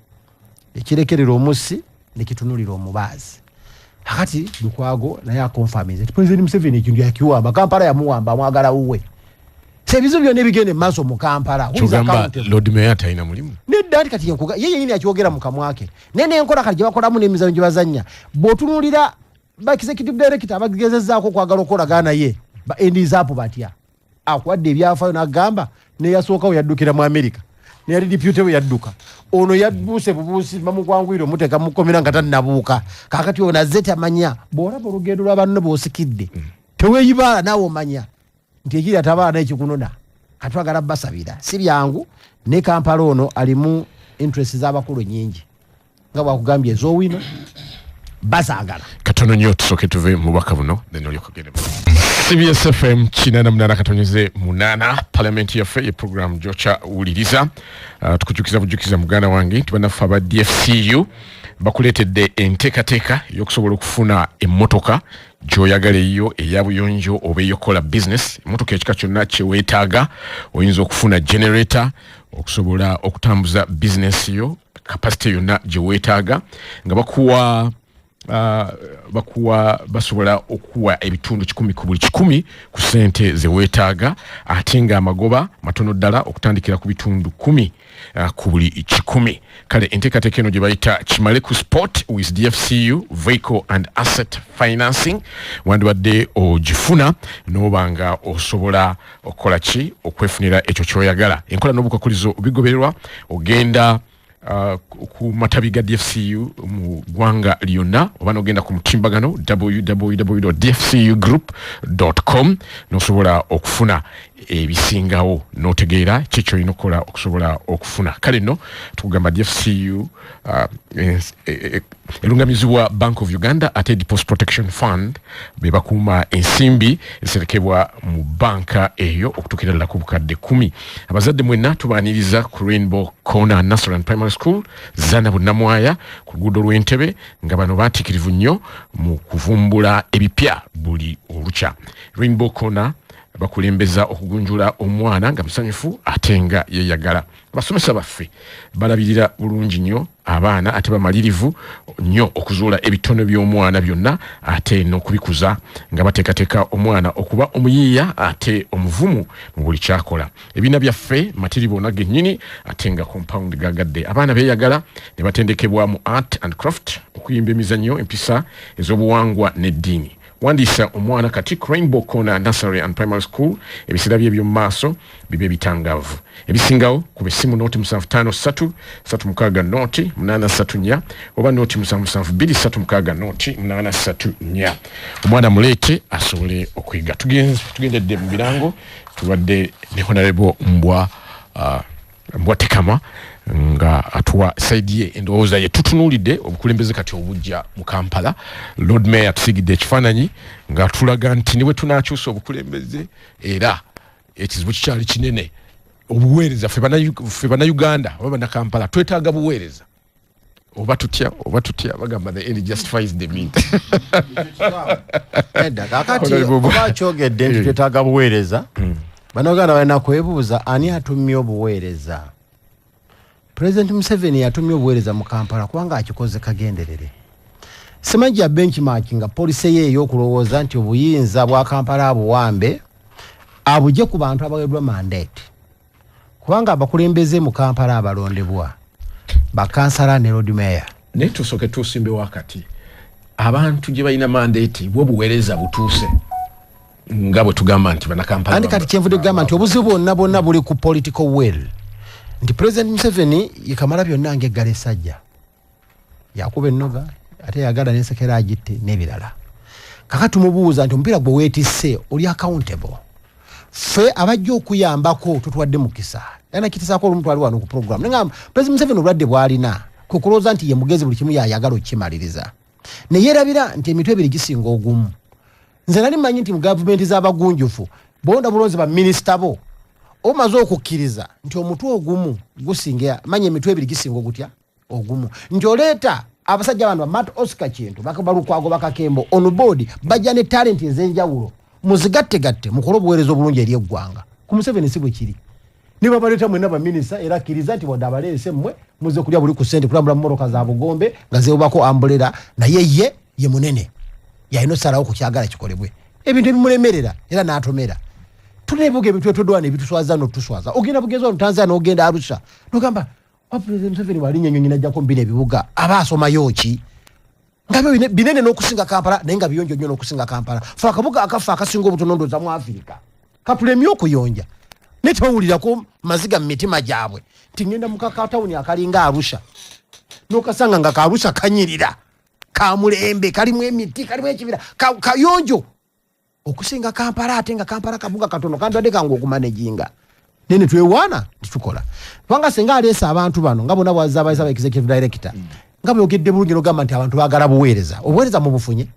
ekirekerera omusi ne kitunulira omubaazi hakati Lukwago naye akonfirmize President Museveni ekintu yakiwamba Kampala yamuwamba amwagala uwe sebizo byonna ebigende mu maaso mu Kampala kyogamba Lord Mayor talina mulimu nedda kati yenkuga ye nyini akyogera mu kamwake nene enkola kali gye bakolamu n'emizanyo gye bazannya bw'otunuulira ba executive director abagezezzaako kwagala okolagana ye ba endizapo batya akwadde ebyafaayo n'agamba ne yasookawo yaddukira mu America ne yali deputy we yadduka ono yadduse bubuusi bamugwangwire omuteeka mukomera nga tannabuuka kaakati ono azze tamanya bw'olaba olugendo lwa banno bw'osikidde teweeyibaala naawe omanya nti ekiri atabaala n'ekikunona katwagala basabira si byangu ne Kampala ono alimu interest z'abakulu nyingi nga bwakugambye ez'owino basagala katono nnyo tusooke tuve mu bwaka buno then olyokogende CBS FM 88 Palamenti Yaffe ye program jocha wuliriza tukujukiza muganda wange tubanafa aba DFCU bakuletedde enteekateeka y'okusobola okufuna emmotoka gy'oyagala eyo eyabuyonjo oba eyokola business emmotoka ekika kyonna kyeweetaaga oyinza okufuna generator okusobola okutambuza business yo capacity yonna gyeweetaaga nga basobola okuwa ebitundu 10 ku buli 10 ku sente ze weetaaga ate nga amagoba matono ddala okutandikira ku bitundu 10 ku buli 10 kale enteekateeka eno gye bayita kimale ku sport with DFCU vehicle and asset financing wandibadde ogifuna n'obanga osobola okukola ki okwefunira ekyo ky'oyagala enkola n'obukwakkulizo bigobererwa ogenda ku matabi ga DFCU mu gwanga lyonna oba n'ogenda ku mutimbagano www.dfcugroup.com n'osobola okufuna ebisingawo n'otegeera kikyo olina okukola okusobola okufuna kale nno tukugamba DFCU erungamizibwa Bank of Uganda ate Deposit Protection Fund be bakuuma ensimbi eziserekebwa mu banka eyo okutuukira ddala ku bukadde 10 abazadde mwenna tubaaniriza ku Rainbow Corner Nursery and Primary School zana bunnamwaya ku luguudo lw'Entebbe nga bano baatiikirivu nnyo mu kuvumbula ebipya buli olukya Rainbow Corner bakulembeza okugunjula omwana nga musanyufu ate nga yeyagala abasomesa baffe balabirira bulungi nnyo abaana ate bamalirivu nnyo okuzuula ebitono by'omwana byonna ate n'okubikuza nga bateekateeka omwana okuba omuyiiya ate omuvumu mu buli kyakola ebiina byaffe matiribo na gennyini ate nga compound gagadde abaana beeyagala ne batendekebwa mu art and craft okuyimba emizannyo empisa ez'obuwangwa n'eddiini wandisa omwana kati Rainbow Corner Nursery and Primary School ebiseera bye by'omu maaso bibe bitangavu ebisingawo ku bisimu noti 7553 36 noti 834 oba noti 7723 noti 834 omwana muleete asobole okuyiga tugendedde mu birango tubadde ne honorable mbwa tekama nga atuwa saidi ye endowooza ye tutunuulidde obukulembeze kati obujja mu Kampala Lord Mayor tusigidde ekifaananyi nga tulaga nti niwe tunaakyusa obukulembeze era ekizibu kikyali kinene obuweereza ffe bannayuganda oba bannakampala twetaaga buweereza oba tutya bagamba the end justifies the means kakati oba kyogedde nti twetaaga buweereza bannayuganda balina kwebuuza ani atumye obuweereza President Museveni yatumye obuweereza mu Kampala kubanga akikoze kagenderere semajja benchmark nga police ye y'okulowooza nti obuyinza bwa Kampala abuwambe abuje ku bantu abaweddwa mandate kubanga abakulembeze mu Kampala abalondebwa bakansala ne Lord Mayor naye tusooke tusimbe wakati abantu gye balina mandate bwo buweereza butuuse nga bwe tugamba nti bannakampala andi kati kyenvudde kugamba nti obuzibu bwonna buli ku political will nti President Museveni yikamala byonna ng'eggala essajja yakuba ennoga ate yagala n'ensekera agitte n'ebirala kaka tumubuuza nti omupiira gwe weetisse oli accountable ffe abajja okuyambako tutwadde mukisa yana kitisaako olumutwali wano ku program nga President Museveni obulwadde bw'alina kukulooza nti ye mugezi buli kimu yayagala okukimaliriza ne yeerabira nti emitwe ebiri gisinga ogumu nze nali mmanyi nti mu gavumenti z'abagunjufu bonda bulonzi ba minisita bo omaze okukkiriza nti omutwe ogumu gusinga manya emitwe ebiri gisinga ogutya ogumu nti oleeta abasajja bano Matt Oscar Kintu bakabalukwago bakakembo on board bajja ne talent ezenjawulo muzigatte mukolo obuweereza obulungi eri eggwanga ku Museveni si bwe kiri niba baleta mwena ba minister era kirizati wadabalese mmwe muze kulya buli ku sente kulambula mmoroka za Bugombe ngazebako ambulera na ye munene yaino sarawo ku kyagala kikolebwe ebintu ebimulemerera era n'atomera tunebuge bitwe todwana ebituswaza no tuswaza ogenda bugezo Tanzania ogenda Arusha nogamba President Museveni walinye nyonyi najja ko mbine bibuga abasoma yoki ngabe binene n'okusinga Kampala nenga biyonjo nnyo n'okusinga Kampala fa kabuga akafa akasinga obutonondo za mu Afrika kapulemi okuyonja netawulira ko maziga mitima jabwe tingenda mukaka town akalinga Arusha nokasanga nga Arusha kanyirira kamulembe kalimu emiti kalimu ekibira kayonjo okusinga Kampala atenga Kampala kabuga katono kandwade kangu okumanejinga nene twewana tukola twanga senga alesa abantu bano ngabona bwazaba isaba executive director ngabo yogedde bulungi no government abantu bagala obuweereza mu bufunye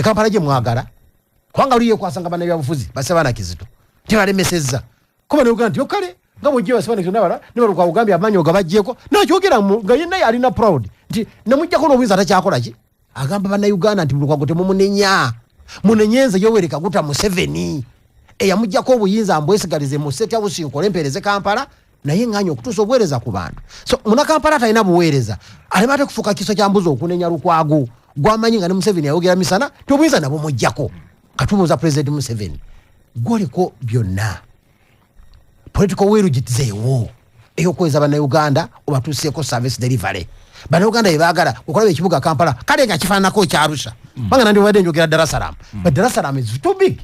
Kampala je mwagala kwanga liye kwasanga bana byabufuzi basebana kizito tebalemesezza kuba ne Uganda yokale ngabo je basebana kizito nabala ne kwa Uganda amanyo gabajjeko nakyogera nga yenna alina proud nti namujja ko n'obuyinza atacyakola ki agamba bana Uganda nti bulukwago temumunenya munenyenze yowereka guta Museveni eyamujja ko obuyinza ambwesigalize mu state ya businko lempereze Kampala naye nganyo okutusa obuweereza ku bantu so muna Kampala talina buweereza alimate kufuka kiso kya mbuzo okunenya lukwago gwamanyi nga ne Museveni ayogera misana tobuyinza nabo mujjako katumuza President Museveni goleko byonna political will jitzewo eyo kweza bana Uganda obatuseko service delivery bana Uganda ibagala okola ekibuga Kampala kale nga kifanako kya Arusha banga nandi wade njogera Dar es Salaam but Dar es Salaam is too big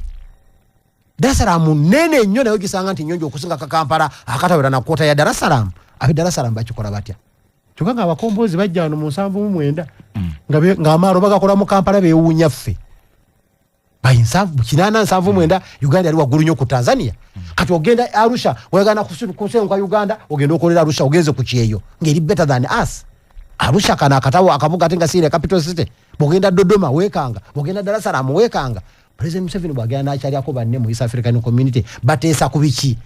Dar es Salaam nene nnyo nayo gisanga nti nyonjo okusinga ka Kampala akatawera na kota ya Dar es Salaam abi Dar es Salaam bakikola batya kyokanga abakombozi bajja wano mu 79 nga amaro bagakola mu Kampala bewunya ffe bayinsavu kinana nsavu mwenda Uganda ali wagulu nnyo ku Tanzania kati ogenda Arusha wegana kusenga kwa Uganda ogenda okolera Arusha ogenze ku kyeyo ngeri better than us Arusha kana akatawo akavuga atenga sire capital city bogenda Dodoma wekanga bogenda Dar es Salaam wekanga President Museveni bwagenda achali akoba ne mu East African Community batesa kubiki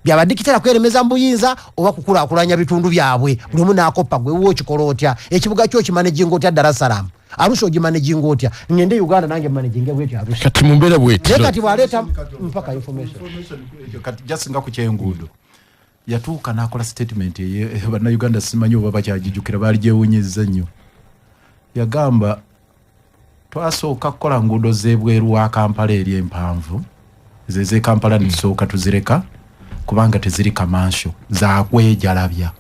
byabadikitera kweremeza mbuyinza oba kukula akulanya bitundu byabwe buli muna akopa gwe wo kikolotya ekibuga kyo kimanaging otya Dar es Salaam Arusha ogimanaging otya ngende Uganda nange managing bwe Arusha kati mumbere bweti kati waleta mpaka information kati just nga ku kyengudo yatuuka nakola statement bana Uganda simanyo baba kyajijukira bali gyewunyezza nnyo yagamba twasooka kukola nguudo z'ebweru wa Kampala eri empanvu zeze Kampala nisooka tuzireka kubanga teziri kamansho za kwejalabya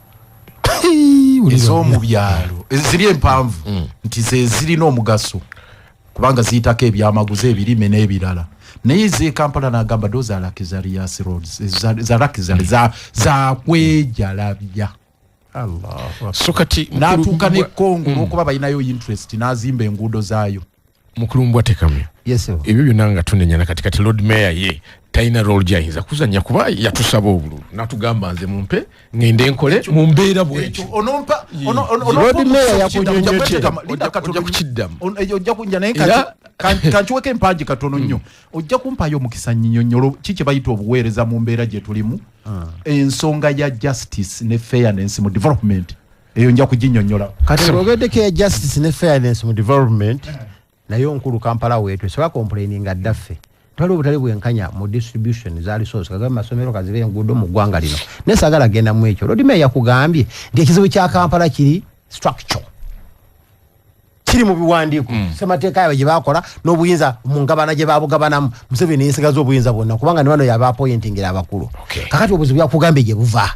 ezomu byalo ziri empanvu nti ziri n'omugaso kubanga ziyitako ebyamaguzi ebirime n'ebirala naye ze Kampala n'agamba those are luxurious roads za luxury za kwejalabya Allah so kati natuuka ne Congo okuba balinayo interest n'azimba enguudo zaayo mukulumbwa tekamya yes ebyo byonna nga tunenya kati Lord Mayor ye taina role jayinza kuzanya kuba yatusaba obulu natugamba nze mumpe ngende enkole mumbeera bwekyo onompa Lord Mayor yakunyonyoche ojja kukiddamu ojja kunja naye kankiweka empanji katono nnyo ojja kumpayo omukisa nnyonyolo kiki bayita obuweereza mu mbeera gye tulimu ensonga ya justice ne fairness mu development eyo nja kuginnyonnyola kati ogeddeko ya justice ne fairness mu development nayo nkulu Kampala wetu soka complaining adaffe twali obutali bwenkanya mu distribution za resource kaga masomero kazibe engudo mu gwanga lino nesagala genda mu ekyo Lord Mayor yakugambye ndi ekizibu kya Kampala kiri structure kiri mu biwandiiko semateeka yawe gye bakola n'obuyinza mu ngabana gye babugabanamu Museveni yesigaza obuyinza bwonna kubanga ne bano yaba appointingira abakulu kakati obuzibu yakugambye gye buva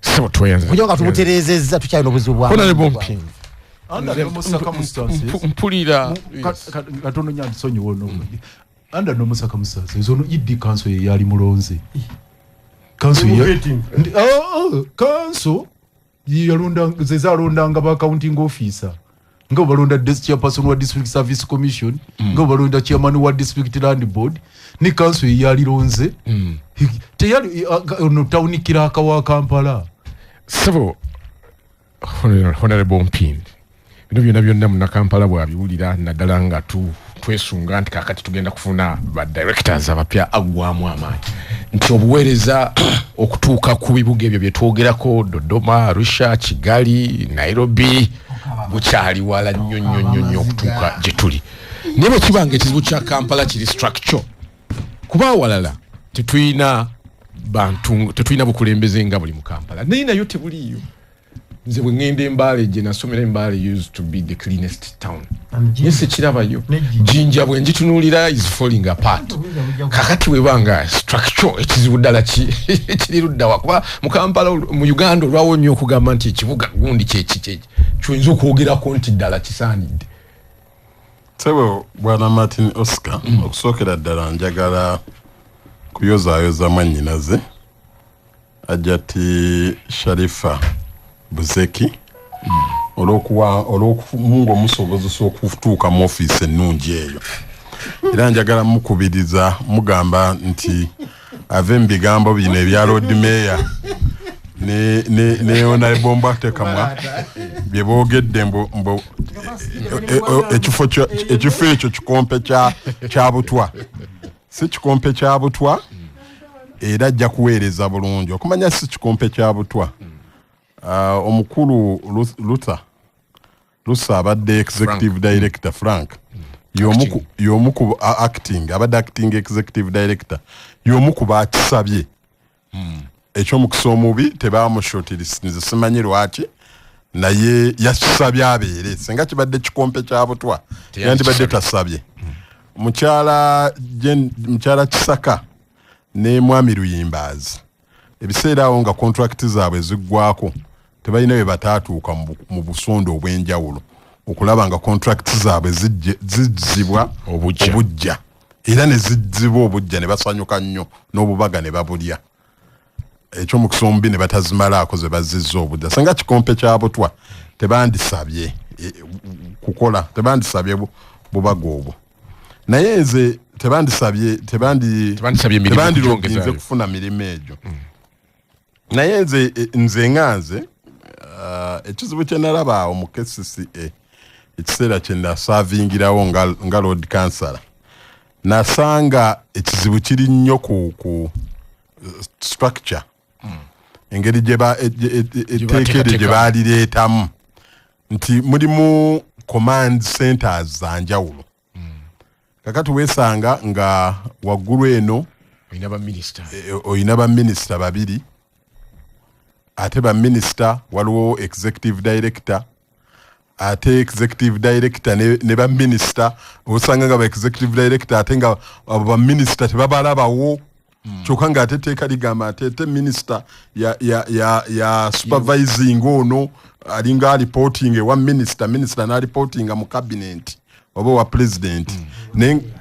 so twayanza kujo nga tumuterezezza tukyalina obuzibu bwa honorable Mpimbi anda no musaka mustances mpulira katono nyandi sonyi wono anda no musaka mustances zono iddi kanso ye yali mulonze kanso ye kanso yalonda zezalonda nga ba accounting officer ngo balonda chairperson wa district service commission ngo balonda chairman wa district land board ni kanso ye yali lonze teyali no town kiraka wa Kampala sebo honorable Mpimbi bino byonna muna Kampala bwabiwulira naddala nga twesunga nti kakati tugenda kufuna ba directors abapya agwamu amaanyi nti obuweereza okutuuka ku bibuga ebyo bye twogerako Dodoma, Arusha, Kigali, Nairobi bukyali wala nnyo okutuuka gye tuli naye bwe kibanga ekizibu kya Kampala kiri structure kuba walala tetulina bantu tetulina bukulembeze nga buli mu Kampala naye nayo tebuliyo nze bwe ngenda Mbale gye nasomera Mbale used to be the cleanest town yese kirabayo jinja bwe njitunuulira is falling apart kakati webanga structure ekizibu ddala kiri ludda wakuba mu Kampala mu Uganda olwawo nnyo okugamba nti ekibuga gundi kyeki kyoyinza okwogerako nti ddala kisaanidde Sebo bwana Martin Oscar okusookera ddala njagala kuyozayoza mwannyinaze ajati Sharifa Buzeki olw'okumunga omusobozesa okutuuka mu ofiisi ennungi eyo era njagala mukubiriza mugamba nti ave mu bigambo bino ebya Lord Mayor ne Honorable Mbwatekamwa bye boogedde ekifo ekyo kikompe kya Butwa si kikompe kya Butwa era ajja kuweereza bulungi okumanya si kikompe kya Butwa omukulu Lusa abadde executive director Frank y'omu ku abadde acting executive director y'omu ku bakisabye eky'omukisa omubi tebamushootirisinze simanyi lwaki naye yakisabye abeere singa kibadde kikompe kya Butwa yandibadde tasabye mukyala Kisaka ne Mwami Luyimbaazi ebiseera awo nga contract zaabwe ziggwako tebalina bye bataatuuka mu busondo obw'enjawulo okulaba nga contract zaabwe zizzibwa obujja era ne zizzibwa obujja ne basanyuka nnyo n'obubaga ne babulya eky'omukisa omubi ne batazimalaako ze bazizza obujja singa kikompe kya Butwa tebandisabye kukola tebandisabye bubaga obwo naye nze tebandiroginze kufuna mirimu egyo naye nze nganze ekizibu kye nalaba awo mu KCCA ekiseera kye nasaavingirawo nga Lord Councillor nasanga ekizibu kiri nnyo ku structure engeri etteekere gye baalireetamu nti mulimu command centers za njawulo kakati weesanga nga waggulu eno oyina baminisita babiri ate baminisita waliwo executive director ate executive director ne baminisita osanga nga ba executive director ate nga abo baminisita tebabalabawo kyokka nga ate etteeka ligamba ate minisita ya supervising ono alinga reporting ewa minisita na reportinga mu cabinet oba wa president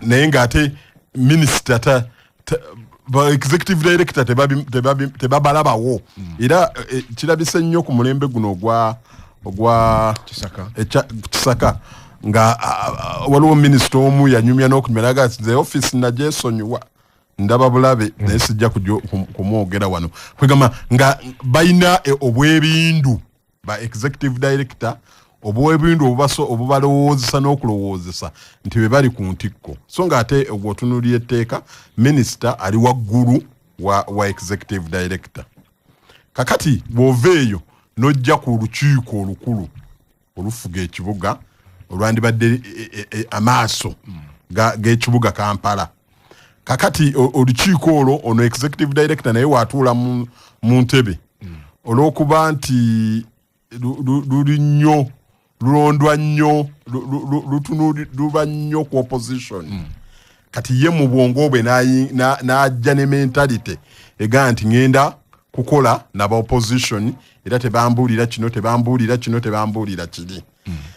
naye ng'ate minisita executive director tebabalabawo era kirabise nnyo ku mulembe guno ogwa Kisaka nga waliwo minisita omu yanyumya n'okunyumya the office nagyesonyiwa ndaba bulabe naye sijja kumwogera wano kwegamba nga balina obwebindu ba executive director obwebindu obubalowoozesa n'okulowoozesa nti bwe bali ku ntikko so nga ate obwotunuulira etteeka minisita ali waggulu wa executive director kakati bw'ova eyo n'ojja ku lukiiko olukulu olufuga ekibuga olwandibadde amaaso g'ekibuga Kampala kakati olukiiko olwo ono executive director naye waatuula mu ntebe olw'okuba nti luli nnyo lulondwa nnyo luba nnyo ku opposition kati ye mu bwongo bwe n'ajja ne mentality ega nti ngenda kukola naba opposition era tebambuulira kino tebambuulira kiri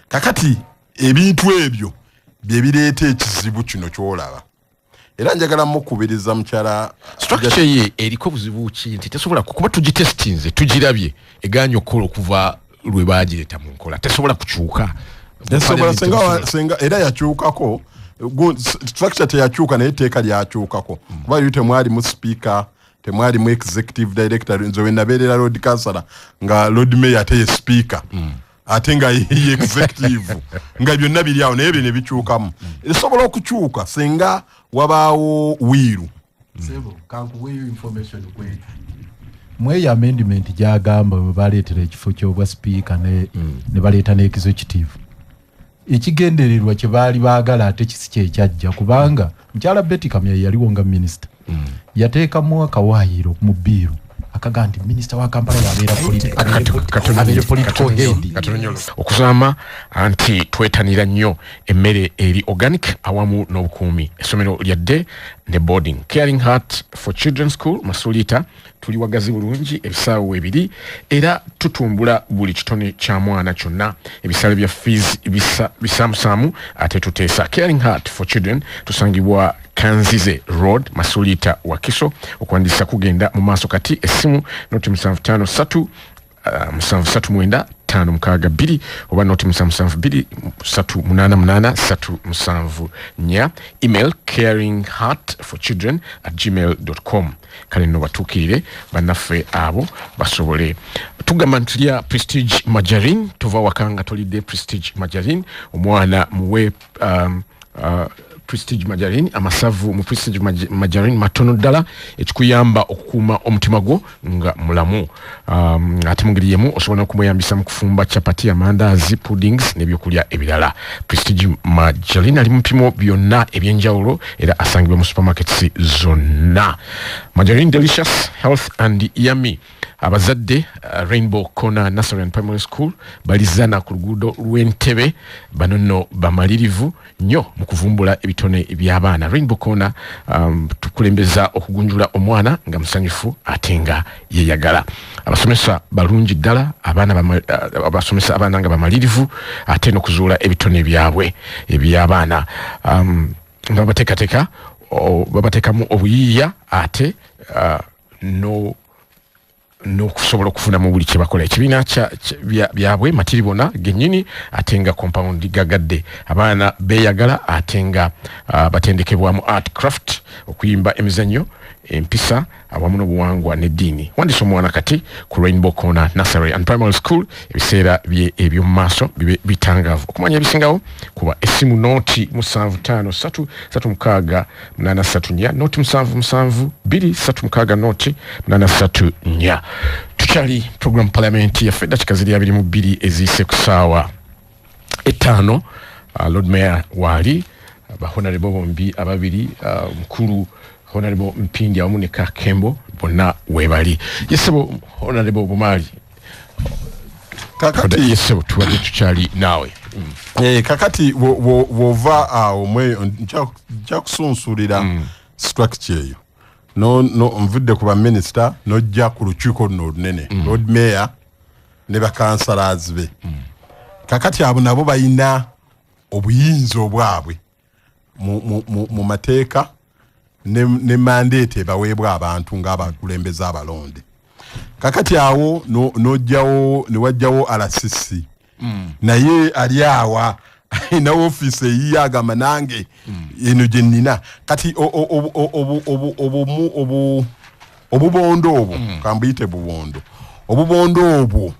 kakati ebintu ebyo bye bireeta ekizibu kino kyolaba era njagala mukubiriza mukyala structure ye eriko buzibu ki nti tesobola kuba tugitestinze tugirabye eganya okukola okuva lwe baagireta mu nkola tesobola kukyuka senga era yakyukako structure teyakyuka naye etteeka lyakyukako kuba yu temwali mu speaker temwali mu executive director nze we nabeerera Lord Councillor nga Lord Mayor ate ye speaker ate nga ye executive nga byonna biri awo naye bye ne bikyukamu esobola okukyuka singa wabaawo wiiru sebo kankuweeyo information kweti mweyo amendment gyagamba bwe baleetera ekifo ky'obwa sipiika ne baleeta ne executive ekigendererwa kye baali baagala ate kisi kyekyajja kubanga mukyala Betty Kamya yaliwo nga minisita yateekamu akawaayiro mu bbiiru akaga nti minisita wa Kampala yabeera political head okuzama anti twetanira nnyo emmere eri organic awamu n'obukuumi essomero lyadde ne boarding Caring Heart for Children's School Masulita tuli wagazi bulungi ebisaawo ebiri era tutumbula buli kitone kya mwana kyonna ebisale bya fees bisamusamu ate tuteesa Caring Heart for Children tusangibwa Kanzize Road Masulita Wakiso okuwandiisa kugenda mu maaso kati essimu noti 753 739 oba noti 772 email caringheartforchildren@gmail.com kale no batuukirire bannaffe abo basobole tugamba nti lya Prestige Margarine tuva wakanga tolidde Prestige Margarine omwana muwe Prestige Margarine amasavu mu Prestige Margarine matono ddala ekikuyamba okukuuma omutima gwo nga mulamu ate mungiriyemu osobola okumweyambisa mu kufumba chapati amandazi puddings n'ebyokulya ebirala Prestige Margarine ali mu mpimo byonna ebyenjawulo era asangibwa mu supermarkets zonna Margarine delicious health and yummy abazadde Rainbow Corner Nursery and Primary School balizana ku luguudo lw'Entebe banono bamalirivu nnyo mu kuvumbula ebitone by'abaana Rainbow Corner tukulembeza okugunjula omwana nga musanyufu ate nga yeyagala abasomesa balungi ddala abasomesa abaana nga bamalirivu ate n'okuzuula ebitone byabwe eby'abaana nga babateekamu obuyiiya ate n'okusobola okufuna mu buli kye bakola ekibiina byabwe matiribona gennyini ate nga compound gagadde abaana beeyagala ate nga batendekebwamu art craft okuyimba emizannyo empisa awamu n'obuwangwa n'eddiini wandisa omwana kati ku Rainbow Corner Nursery and Primary School ebiseera bye eby'omu maaso bibe bitangaavu okumanya ebisingawo kuba essimu nooti 755386 nooti 772236 nooti 834 tukyali program Palamenti Yaffe dakika ziri 22 eziyise ku ssaawa 5 Lord Mayor waali bahonorable bombi ababiri mukulu Honorable Mpindi awamu ne Kakembo bonna webali yesebo Honorable Bumali kakati yesebo tuwadde tukyali naawe kakati wova awo mwe nja kusunsulira structure eyo no nvudde ku baminister nojja ku lukiiko luno olunene Lord Mayor ne bakansalers be kakati abo nabo balina obuyinza obwabwe mu mateeka ne mandate baweebwa abantu ng'abakulembeza abalonde kakati awo nojjawo ne wajjawo RCC naye ali awa ina office eyiye agamba nange eno gye nnina kati obubondo obwo kambuyite bubondo obubondo obwo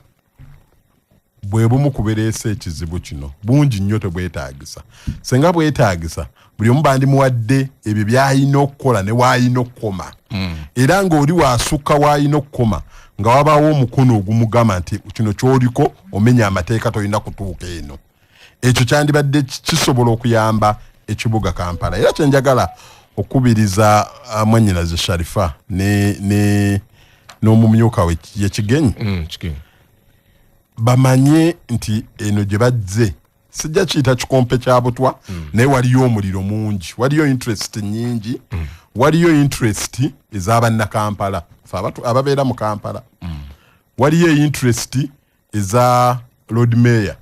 bwe bumu kubereesa ekizibu kino bungi nnyo tebwetaagisa senga bwetaagisa buli omu bandi muwadde ebyo by'alina okukola ne w'alina okukoma era ng'oli wasukka w'alina okukoma nga wabaawo omukono ogumugamba nti kino ky'oliko omenya amateeka tolina kutuuka eno ekyo kyandibadde kisobola okuyamba ekibuga Kampala era kyenjagala okubiriza mwannyinaze Sharifa n'omumyuka we yekigenyi bamanye nti eno gye bazze sijja kiyita kikompe kya butwa naye waliyo omuliro mungi waliyo interest nyingi waliyo interest ez'abanna Kampala ababeera mu Kampala waliyo interest eza Lord Mayor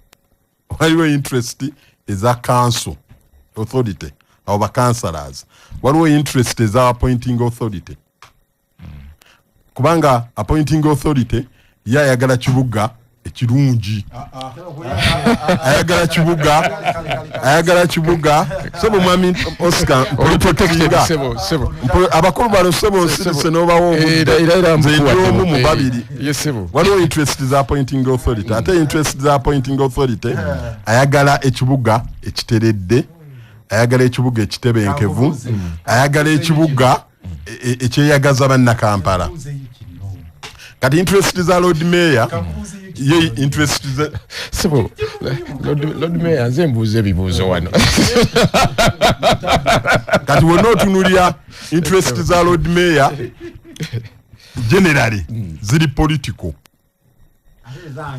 waliyo interest eza council authority abo ba councillors waliyo interest eza appointing authority kubanga appointing authority yayagala kibuga kirungi ayagala kibuga sebo mwami Oscar sebo abakulu bano sebo nsise nobawo nze mu babiri waliwo interest za appointing authority ate interest za appointing authority ayagala ekibuga ekiteredde ayagala ekibuga ekitebenkevu ayagala ekibuga ekyeyagaza banna Kampala kati interest za Lord Mayor ye interest za sebo Lord Mayor nze mbuuza ebibuuzo wano kati wonna otunuulira interest za Lord Mayor generally ziri political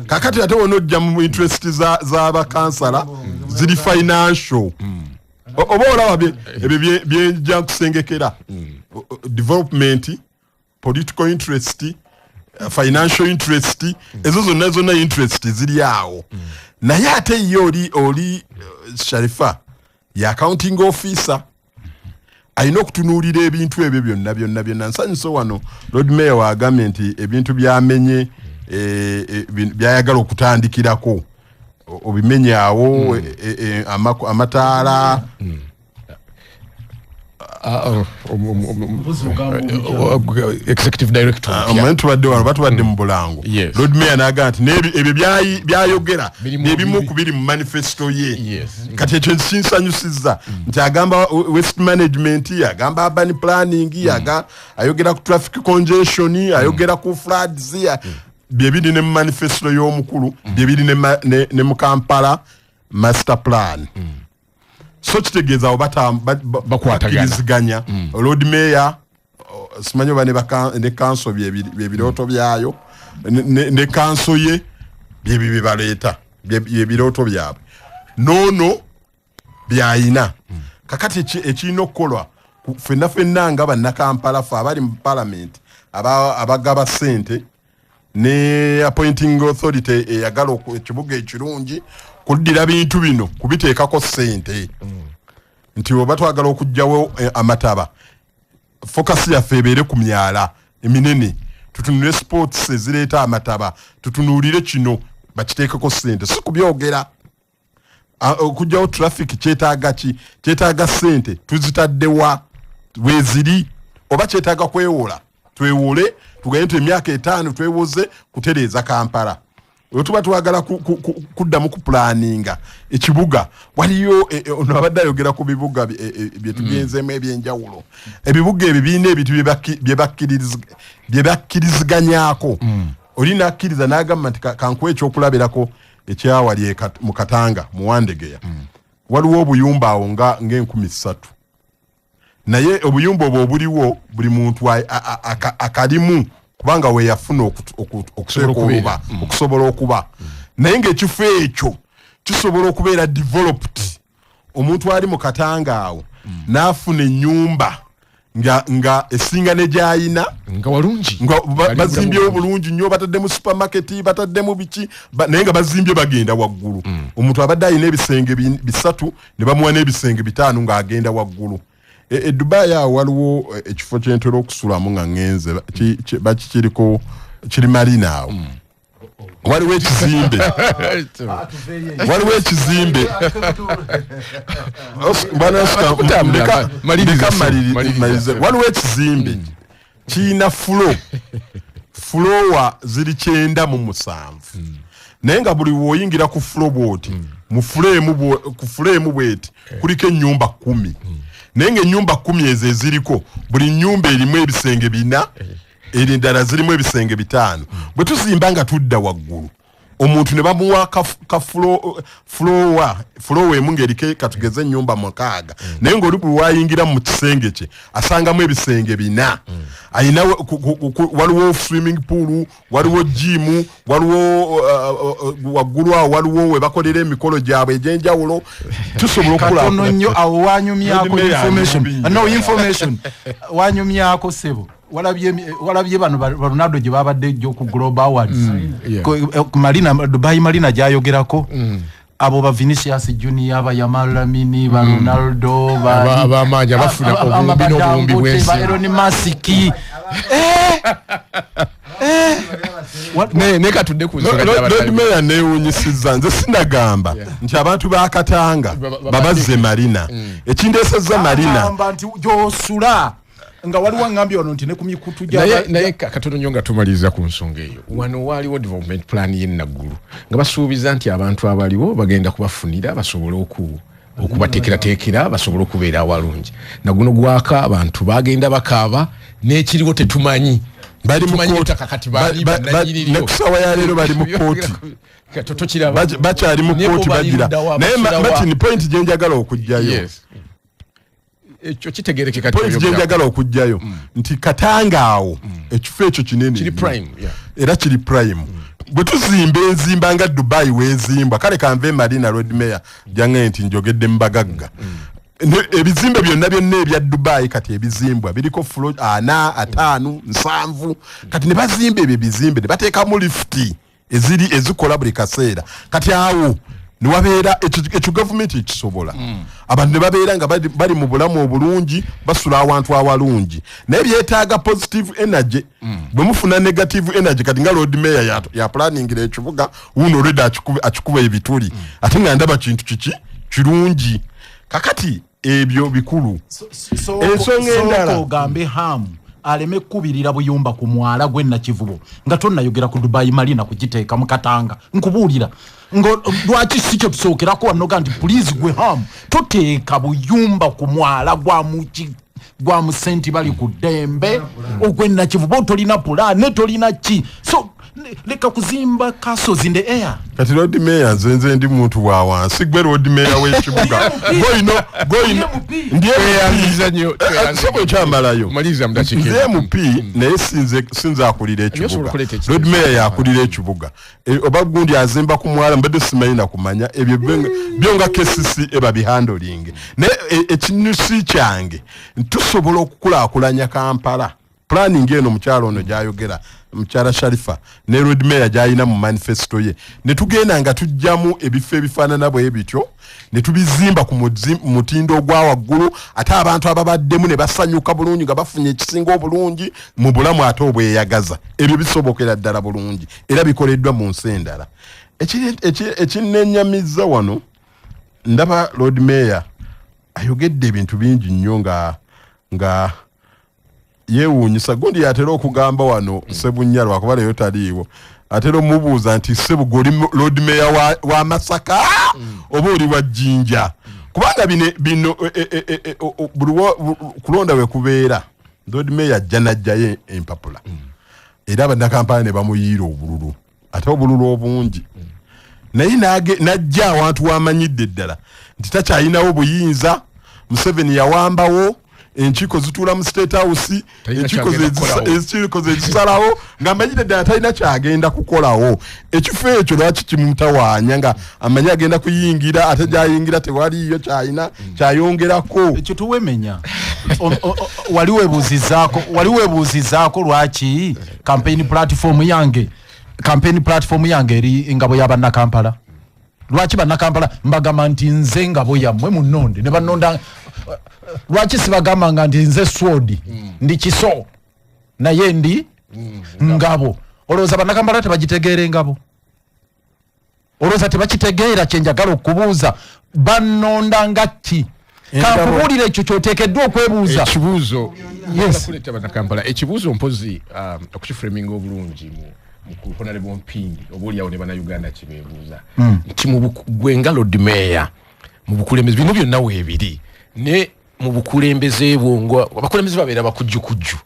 kakati ate wonna ojja mu interest za bakansala ziri financial oba olaba ebyo byejja kusengekera development political interest financial interest ezo zonna interest ziri awo naye ate ye oli Sharifa ya accounting officer ayina okutunuulira ebintu ebyo byonna nsanyuso wano Lord Mayor wagambye nti ebintu byamenye byayagala okutandikirako obimenyawo amataala executive director batubadde mu Bulango Lord Mayor naga nti ebyo byayogera nebimu kubiri mu manifesto ye kati ekyo kinsanyusizza nti agamba waste management agamba urban planning ayogera ku traffic congestion ayogera ku floods byebiri ne manifesto y'omukulu byebiri ne mu Kampala master plan so kitegeeza bakwatakiziganya Lord Mayor simanyo bane ne council byebirooto byayo ne council ye byebibaleeta byebirooto byabwe nono byayina kakati ekirina okukolwa fenna nga banna Kampala fe abali mu parliament abagaba sente ne appointing authority eyagala ekibuga ekirungi kuddira bintu bino kubiteekako sente nti oba twagala okugjawo amataba focus yaffe ebeere ku myala eminene tutunule sports ezireeta amataba tutunuulire kino bakiteekako sente si kubyogera okugjawo traffic kyetaaga sente tuzitaddewa weziri oba kyetaaga kwewola twewole tugende nti emyaka 5 twewoze kutereeza Kampala otuba twagala kuddamu ku planninga ekibuga waliyo ono abadde ayogera ku bibuga byetugenzeemu ebyenjawulo ebibuga ebyo birina ebintu byebakkiriziganyako oli nakkiriza n'agamba nti kankuwa ekyokulabirako ekyawali mu Katanga mu Wandegeya waliwo obuyumba awo ng'enkumi 3 naye obuyumba obwo obuliwo buli muntu akalimu kubanga weeyafuna okusobola okuba naye ng'ekifo ekyo kisobola okubeera developed omuntu ali mu Katanga awo n'afuna ennyumba nga esinga ne gyayina nga walungi bazimbyewo bulungi nnyo bataddemu supermarket bataddemu biki naye nga bazimbye bagenda waggulu omuntu abadde ayina ebisenge 3 ne bamuwa n'ebisenge 5 ng'agenda waggulu Dubai waliwo ekifo kyentera okusulamu nga ngenze bakikiriko kiri marina awo waliwo ekizimbe waliwo ekizimbe kiyina flowa ziri 9 naye nga buli woyingira ku flow bwoti ku fulemu bweti kuliko ennyumba 10 naye ng'ennyumba 10 ezo eziriko buli nnyumba erimu ebisenge 4 erindala zirimu ebisenge 5 bwe tuzimba nga tudda waggulu omuntu ne bamuwa flowa emu ng'eriko katugeze ennyumba 6 naye ng'oli buli wayingira mu kisenge kye asangamu ebisenge 4 ayina waliwo swimming pool waliwo gym waliwo waggulu awo waliwo we bakolera emikolo gyabwe egy'enjawulo tusobola okulakono nnyo awo wanyumyako information wanyumyako sebo walabye bano Ronaldo gye babadde ejjo ku Global Awards ku Marina Dubai Marina gyayogerako abo ba Vinicius Junior ba Yamal Lamine ba Ronaldo ba manja bafuna obumbi bwensi ba Elon Musk ne katudde ku nsonga Lord Mayor neewunyisizza nze sinagamba nti abantu ba Katanga babazze Marina ekindeesezza Marina nti gyosula nga waliwo ngambye ono nti ne ku mikutu naye katono nnyo nga tumaliza ku nsonga eyo wano waaliwo development plan y'ennaggulu nga basuubiza nti abantu abaliwo bagenda kubafunira basobole okubateekerateekera basobole okubeera awalungi na guno gwaka abantu bagenda bakaaba n'ekiriwo tetumanyi bali mu kooti nekusawa ya leero bali mu kooti bakyali mu kooti bagira naye Martin point gye njagala okujjayo ekyo kitegerekeka point gye njagala okujjayo nti Katanga awo ekifo ekyo kinene era kiri prime bwe tuzimba enzimba nga Dubai weezimbwa kale kanve Marina Road Mayor jange nti njogedde mbagagga ebizimbe byonna ebya Dubai kati ebizimbwa biriko floor 4 5 7 kati ne bazimba ebyo bizimbe ne bateeka mu lifti ezikola buli kaseera kati awo ne wabeera ekyo government ekisobola abantu ne babeera nga bali mu bulamu obulungi basula awantu awalungi naye byetaaga positive energy bwe mufuna negative energy kati nga Lord Mayor ya planning ekibuga uno already akikuba ebituli ate nga ndaba kintu kirungi kakati ebyo bikulu ensonga endala ogambe hamu aleme kubirira buyumba ku mwala gwenna kivubo nga tonnayogera ku Dubai Marina kugiteeka mu Katanga nkubuulira ngo lwaki sikyo tusookerako wano ga nti please gwe hamu toteeka buyumba ku mwala gwa musenti bali ku Dembe ogwenna kivubo tolina pulane tolina ki so leka kuzimba castles in the air kati Lord Mayor nze ndi muntu wa wansi gwe Lord Mayor w'ekibuga goino ndiye mizanyo sebo kyamalayo maliza mdachike nze MP naye sinza akulira ekibuga Lord Mayor yakulira ekibuga oba gundi azimba ku mwala mbadde simanyi na kumanya ebyo byonga KCC eba bihandling ne ekinusi kyange tusobola okukulaakulanya Kampala planning eno mukyalo ono gyayogera mchara Sharifa ne Road Mayor jayina mu manifesto ye ne tugenda nga tujjamu ebifo ebifaanana bwe bityo ne tubizimba ku mutindo gwa waggulu ate abantu ababaddemu ne basanyuka bulungi nga bafunye ekisinga obulungi mu bulamu ate obweyagaza ebyo bisobokera ddala bulungi era bikoleddwa mu nsi endala ekinnenyamizza wano ndaba Lord Mayor ayogedde ebintu bingi nnyo nga yeewuunyisa gundi yatera okugamba wano Sebunyalwa kuba leero taliiwo atera omubuuza nti Sebu goli Lord Mayor wa Masaka oba oli wa Jjinja kubanga bino kulonda we kubeera Lord Mayor ajja najjayo empapula era bannakampala ne bamuyiira obululu ate obululu obungi naye najja awantu wamanyidde ddala nti takyayinawo buyinza Museveni yawambawo enchiko zitula mu State House enchiko zezisalawo ng'amanyire ddala talina kyagenda kukolawo ekifo ekyo lwaki kimutawaanya nga amanyi agenda kuyingira ate gyayingira tewaliyo kyayongerako ekyo tuwemenya wali weebuuzizaako lwaki campaign platform yange eri ngabo y'abannakampala lwaki bannakampala mbagamba nti nze ngabo yammwe munnonde ne bannonda lwaki sibagamba nga nti nze sword ndi kiso naye ndi ngabo olowooza bannakampala tebagitegeera engabo olowooza tebakitegeera kyenjagala okubuuza bannonda nga ki kankubuulira ekyo kyoteekeddwa okwebuuza ekibuuzo kuleta bannakampala ekibuuzo mpozi okukiframinga obulungi mu Honorable Mpindi obuulyawo ne bannayuganda kibeebuuza nti gwenga Lord Mayor mu bukulembeze bino byonna weebiri ne mu bukulembeze bwongo abakulembeze babeera bakujjukujju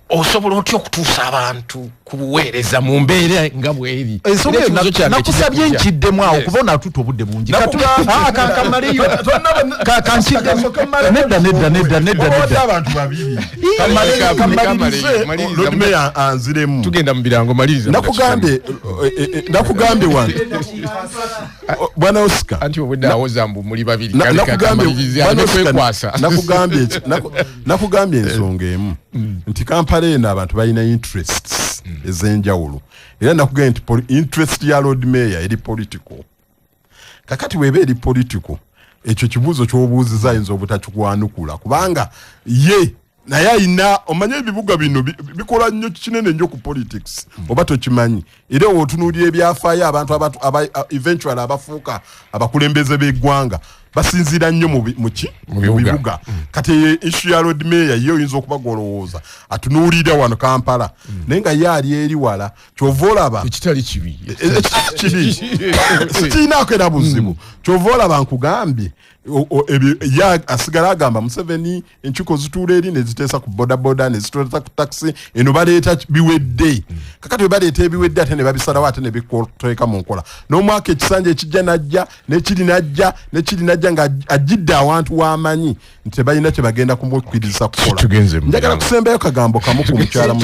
osobola otya okutuusa abantu kubuweereza mu mbeera nga bweri nakusabye nkiddemu awo kuba onatuta obudde bungi anziremu tugenda mu birango maliza nakugambye wange bwana Oscar anti obudde awoza mbu muli babiri nakugambye ensonga emu nti Kampala eno abantu balina interests ez'enjawulo era nakugambye nti interest ya Lord Mayor eri political kakati weba eri political ekyo kibuuzo ky'obuuziza ayinza obutakikwanukula kubanga ye naye ayina omanye ebibuga bino bikola nnyo kinene nnyo ku politics oba tokimanyi era otunuulira ebyafaayo abantu eventually abafuuka abakulembeze b'eggwanga basinziira nnyo mu bibuga kati issue ya road mayor ye oyinza okuba golowooza atunuulira wano Kampala naye nga ye ali eri wala kyova olaba ekitali kibi sikinaako era buzibu kyova olaba nkugambye asigala agamba Museveni enkiiko zituula eri ne ziteesa ku bodaboda ne ziteesa ku taxi eno baleeta biwedde kakati bwe baleeta ebiwedde ate ne babisalawo ate ne biteeka mu nkola n'omwaka ekisanja ekijja najja nekiri najja nga ajjidde awantu w'amanyi nti tebalina kye bagenda kumukkiriza kukola njagala kusembayo kagambo kamu ku mukyala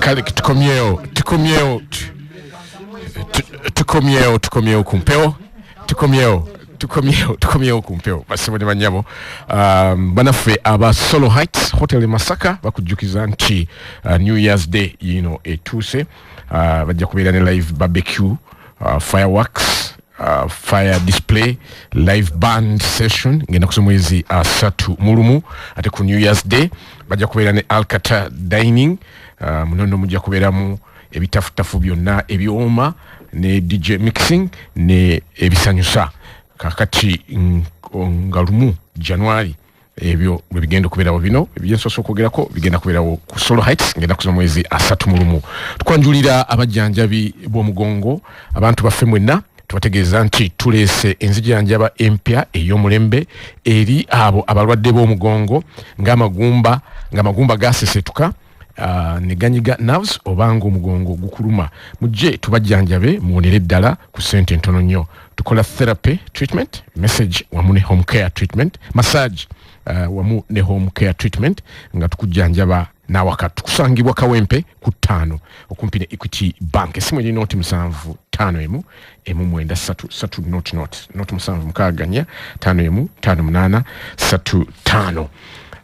kale tukomyewo ku mpewo tukomyewo ku mpewo basebo ne banyabo banaffe aba Solo Heights Hotel Masaka bakujjukiza nti New Year's Day etuuse bajja kubeera ne live barbecue fireworks fire display live band session ngenda kuza mwezi 3 ate ku New Year's Day bajja kubeera ne Alcata dining munono mujja kubeeramu ebitafutafu byonna ebyoma ne DJ mixing ne ebisanyusa kakati nga 1 January ebyo bwe bigenda kubeerawo bino ebyensoso okwogerako bigenda kubeerawo ku Solo Heights ngenda kuza mwezi 3 tukwanjulira abajjanjabi b'omugongo abantu baffe mwenna tubategeeza nti tuleese enzijanjaba empya ey'omulembe eri abo abalwadde b'omugongo ng'amagumba gasesetuka ne ganyiga nerves obanga omugongo gukuluma mujje tubajjanjabe muwonere ddala ku ssente ntono nnyo tukola therapy treatment message wamu ne home care treatment massage wamu ne home care treatment nga tukujjanjaba nawaka tukusangibwa Kawempe ku 5 okumpi ne Equity Bank esimu eri noti 751 noti 7 5835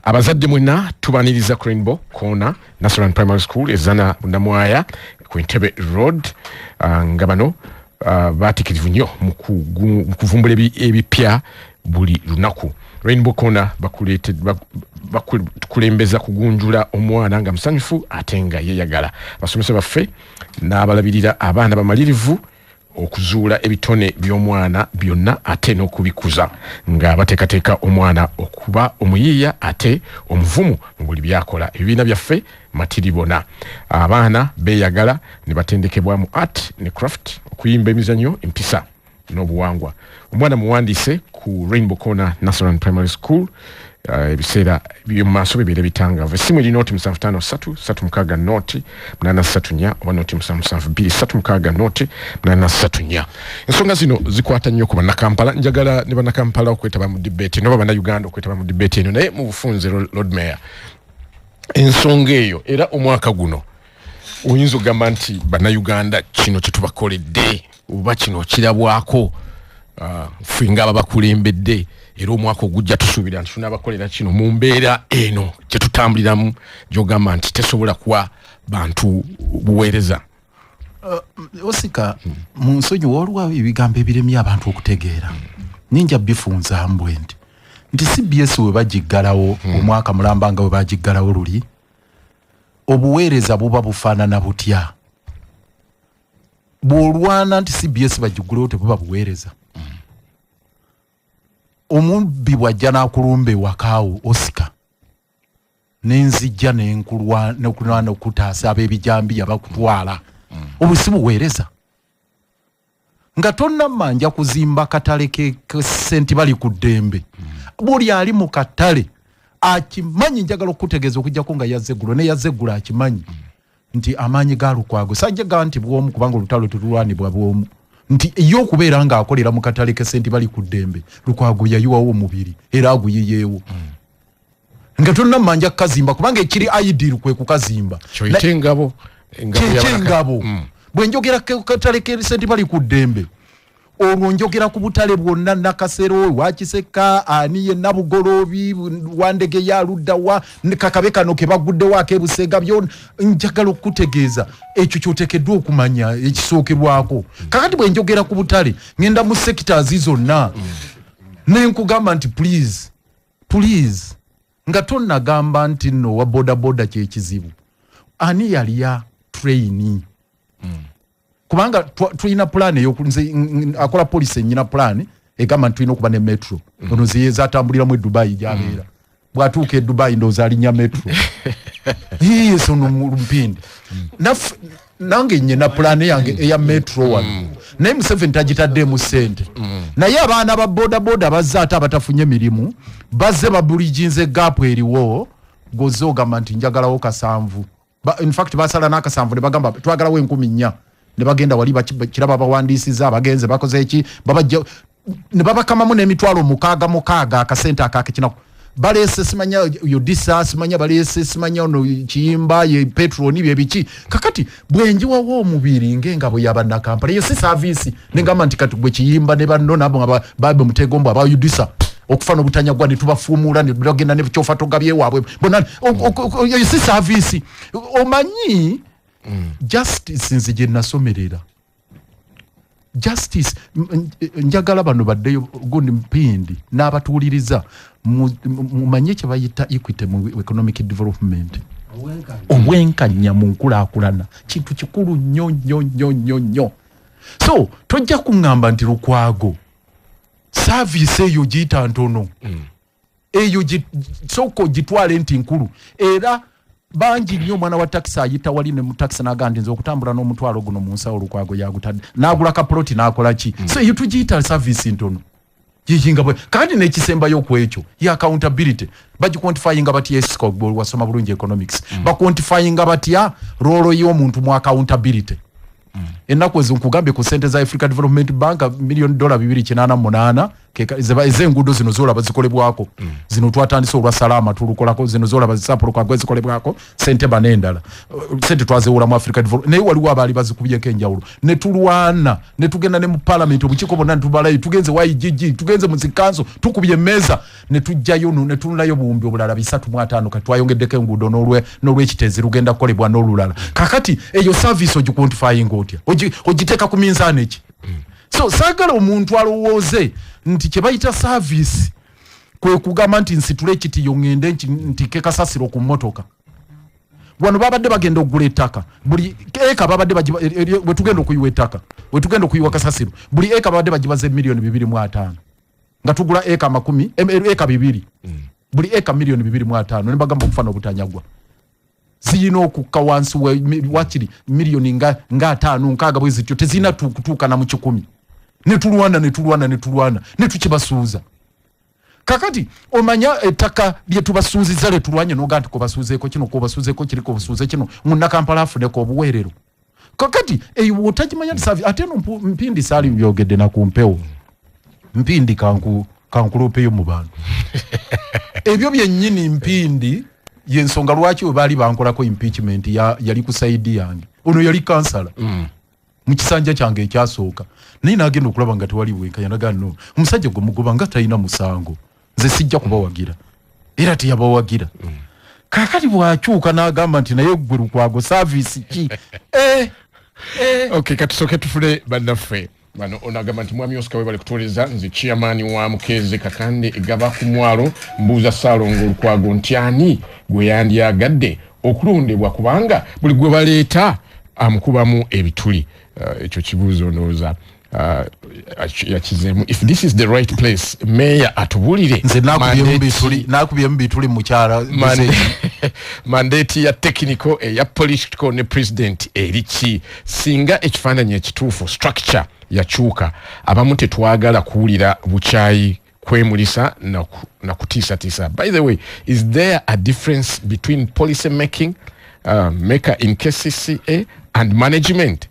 abazadde mwenna tubaniriza ku Rainbow Corner National Primary School ezana Namwaya ku Entebbe Road nga bano batikirivu nnyo mu kuvumbula ebipya buli lunaku. Rainbow Corner bakulembeza kugunjula omwana nga musanyufu ate nga yeyagala. Basomesa baffe n'abalabirira abaana bamalirivu okuzuula ebitone by'omwana byonna ate n'okubikuza nga bateekateeka omwana okuba omuyiiya ate omuvumu mu buli byakola. Ebibiina byaffe matiribona abaana beeyagala ne batendekebwa mu art ne craft okuyimba emizannyo empisa n'obuwangwa. Omwana muwandiise ku Rainbow Corner National Primary School ebiseera by'omumaaso bibeera bitangavu. Essimu eri noti 753 noti 834 oba noti 772 noti 834. Ensonga zino zikwata nnyo ku bannakampala. Njagala ne bannakampala okwetaba mu debate n'oba bannayuganda okwetaba mu debate eno naye mu bufunze Lord Mayor. Ensonga eyo era omwaka guno oyinza okugamba nti bannayuganda kino kye tubakoledde oba kino kirabwako ffe nga abakulembedde era omwaka ogujja tusuubira nti tunaabakolera kino mu mbeera eno kye tutambuliramu gy'ogamba nti tesobola kuwa bantu buweereza. Osika mu nsonyi waliwo ebigambo ebiremye abantu okutegeera ninja bifunza mbwe nti CBS we bagiggalawo omwaka mulamba nga we bagiggalawo luli obuweereza buba bufaanana butya bw'olwana nti CBS bagigulewo tebuba buweereza. Omubbi bw'ajja n'akulumba ewakaawo Osika n'enzijja n'enkulwana okutaasa ab'ebijambiya bakutwala obwo si buweereza nga tonnamanja kuzimba katale ke senti bali ku ddembe buli ali mu katale akimanyi njagala okutegeeza okujjako nga yazeggulo ne yazeggulo akimanyi nti amaanyi ga Lukwago sajja ga nti bw'omu kubanga olutalo tulwanibwa bw'omu nti iyo kubeera nga akolera mu katale ke senti bali ku ddembe Lukwago yayiwawo omubiri era aguyiyeewo nga tonnamanja kukazimba kubanga ekiri ideal kwe kukazimba engabo bwe njogera katale ke senti bali ku ddembe olwo njogera ku butale bwonna Nakasero Wakiseka ani ye Nabugolobi wandege ya Luddawa kakabe kano ke baguddewo akebusega byo njagala okutegeeza ekyo kyotekeddwa okumanya ekisookerwako. Kakati bwe njogera ku butale ngenda mu sectors zonna nenkugamba nti please nga tonnagamba nti nno wa boda kyekizibu ani yali ya trainee kubanga tulina plan eyokunze akola police nyina plan egamba tulina okuba ne metro ono ziyeza atambulira mu Dubai jabeera bwatuuka e Dubai ndoza alinya metro yeso no Mpindi nange nyina plan yange eya metro wano naye Museveni tagitadde mu sente naye abaana ba boda bazzaata abatafunye mirimu bazze babulijinze gap eriwo gozogamba nti njagalawo kasanvu in fact basala n'akasanvu ne bagamba twagalawo 10,000 ne bagenda wali kiraba abawandiisiza abagenze bakoze eki babajja ne babakamamu n'emitwalo mukaaga akasente akakinako balese simanya yodisa simanya balese simanya ono kiyimba ye petrol ni biki kakati bwenji wawo omubiri ngengabo yabana Kampala yo si service nengamba nti kati gwe kiyimba ne banno nabo babe mutegombo aba yodisa okufana obutanyagwa ne tubafumula ne bagenda ne byofa togabye wabwe bona yo si service omanyi justice nzije nasomerera justice njagala bano baddeyo gundi Mpindi n'abatuuliriza mumanye kye bayita equity mu economic development obwenkanya mu nkulaakulana kintu kikulu nnyo so tojja kuŋŋamba nti Lukwago service eyo giyita ntono eyo soko gitwale nti nkulu era banji nnyo mwana wa taxi ayita wali ne mu taxi n'agandi nze okutambula n'omutwalo guno mu nsawo Lukwago yagutadde n'agula ka ploti n'akola ki so eyo tugiyita service ntono yinga bwe kandi n'ekisembayo ku ekyo ya accountability bagiquantifyinga bati esco wasoma bulungi economics baquantifyinga bati ya rolo y'omuntu mu accountability ennaku ezinkugambye ku sente za Africa Development Bank $2.888 ezenguudo zino zolaba zikolebwako zino twatandise olwa salama tulukolako zino zolaba zisapuluka gwe zikolebwako sente banendala sente twazewola mu Africa Development naye waliwo abaali bazikubyeko enjawulo ne tulwana ne tugenda ne mu parliament obukiiko bonna ne tubalayo tugenze YGG tugenze mu zikanso tukubye meza ne tujjayo ne tunulayo buwumbi obulala 305 kati twayongeddeko enguudo n'olwekitezi lugenda kukolebwa n'olulala kakati eyo service ogiquantifying otya ogiteka ku minzaani eki so sagala omuntu alowooze nti kye bayita service kwe kugamba nti nsitule ekitiyo ngende nti kekasasiro ku mmotoka wano babadde bagenda okugula ettaka buli eka babadde we tugenda okuyiwa ettaka we tugenda okuyiwa kasasiro buli eka babadde bagibaza $2.5 nga tugula eka 10 eka 2 buli eka $2.5 ne bagamba okufana obutanyagwa ziyina okukka wansi wakiri miliyoni nga 5 nkaaga bwe zityo tezina kutuuka na mu 10 ne tukibasuuza kakati omanya ettaka lye tubasuuziza le tulwanye noga nti ko basuuzeeko kino ko basuuzeeko kiri ko basuuze kino munna Kampala afuneko obuweerero kakati eyo otakimanya tisavi ate no Mpindi sali byogedde na kumpewo Mpindi kankulopeyo mu bantu ebyo byennyini Mpindi yensonga lwaki bali bankolako impeachment yali ku side yange ono yali kansala mu kisanja kyange ekyasooka naye nagenda okulaba nga tewali bwenka yanaga no omusajja gwe mugoba nga talina musango nze sijja kubawagira era teyabawagira kakati bwakyuka n'agamba nti naye gwe Lukwago service ki okay katusoke tufule bannaffe bano onagamba nti mwami Oscar webale kutuuliriza nze chairman wa Mukeze Kakande egaba ku mwalo mbuuza Ssaalongo Lukwago nti ani gwe yandyagadde okulondebwa kubanga buli gwe baleeta amukubamu ebituli ekyo kibuuzo ndowooza yakizemu if this is the right place mayor atubulire nze nakubyemu bituli mukyala mandate ya technical ya political ne president erichi singa ekifaananyi ekituufu structure yakyuka abamu tetwagala kuwulira bukyayi kwemulisa na kutiisatiisa. By the way, is there a difference between policy making maker in KCCA and management?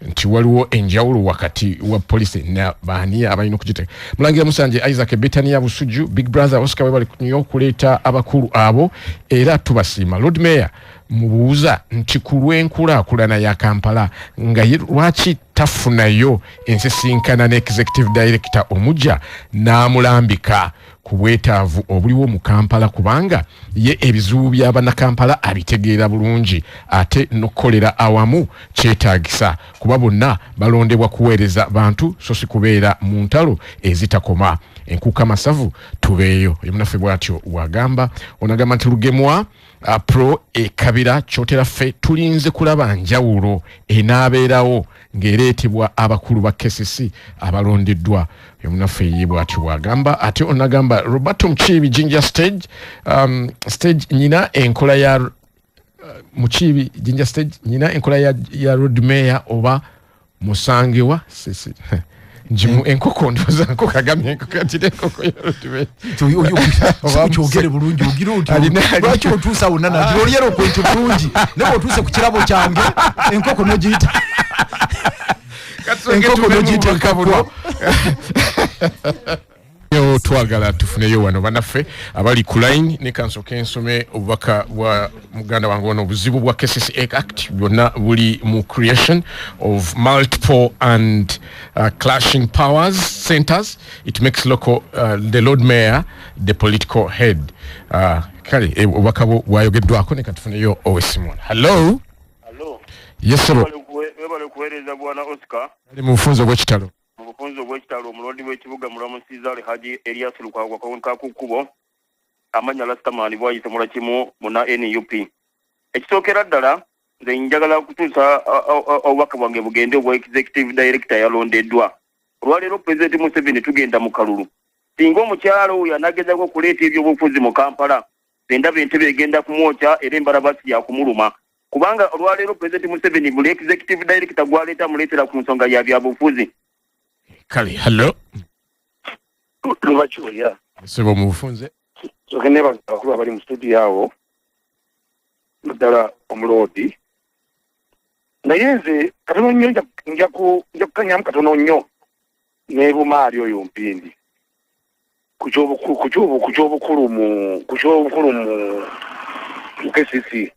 Nti waliwo enjawulo wakati wa police na baania abalina okugiteka. Mulangira Musanje Isaac Betania Busuju Big Brother Oscar webali kunyo kuleta abakulu abo era tubasima. Lord Mayor mubuuza nti kulwenkulaakulana ya Kampala nga lwaki tafunayo ensisinkana ne executive director omujja n'amulambika ku bwetaavu obuliwo mu Kampala kubanga ye ebizibu by'abana Kampala abitegeera bulungi ate n'okkolera awamu kyetaagisa kuba bonna balondebwa kuweereza bantu so si kubeera mu ntalo ezitakoma. Enkuka Masavu tubeeyo emunaffe bwatyo wagamba onagamba nti lugemwa pro ekabira kyotera ffe tulinze kulaba njawulo enaabeerawo ng'ereetebwa abakulu ba KCC abalondeddwa emunaffe ye bwatyo wagamba ate onagamba Roberto Mukiibi Jinja stage nyina enkola ya Mukiibi Jinja stage nyina enkola ya road mayor oba musangewa sisi Jimu enkoko ndoza nkoko kagamye enkoko atire enkoko ya road mayor kyogere bulungi ogira oti lwaki otuusa wonna nagirolyero kwenti bulungi naye otuuse ku kirabo kyange enkoko nogiyita enkoko nogiyita enkabulwa yo twagala tufuneyo wano banaffe abali ku line ne kanso kensome obubaka bwa muganda wange ono obuzibu bwa KCC Act byonna buli mu creation of multiple and clashing powers centers. It makes local the Lord Mayor the political head. Kale obubaka bwayogeddwako ne katufuneyo owesimona. Hello. Yes sir. Webale kuweereza bwana Oscar. Ali mu bufunzo bw'ekitalo. Mufunzo bw'ekitalo omulodi w'ekibuga Mulamusizaale Haji Elias Lukagwa kawunka ku kkubo amanya Rastaman bwayise mulakimu muna NUP. Ekisookera ddala nze njagala kutuusa obubaka bwange bugende obwa executive director yalondeddwa. Olwaleero President Museveni tugenda mu kalulu. Singa omukyalo oyo anagezako okuleeta ebyobufuzi mu Kampala, endaba entebe egenda kumwokya era embalabasi yakumuluma. Kubanga olwaleero President Museveni buli executive director gwaleeta muleetera ku nsonga ya byabufuzi. Kali, hello. Lubachoya. Sebo mufunze. Sokene bakulu abali mu studio yawo. Mudala omulodi. Nayenze katono nnyo nja kukanya katono nnyo. Ne bumaali oyo mpindi. Kuchobukulu mu KCC.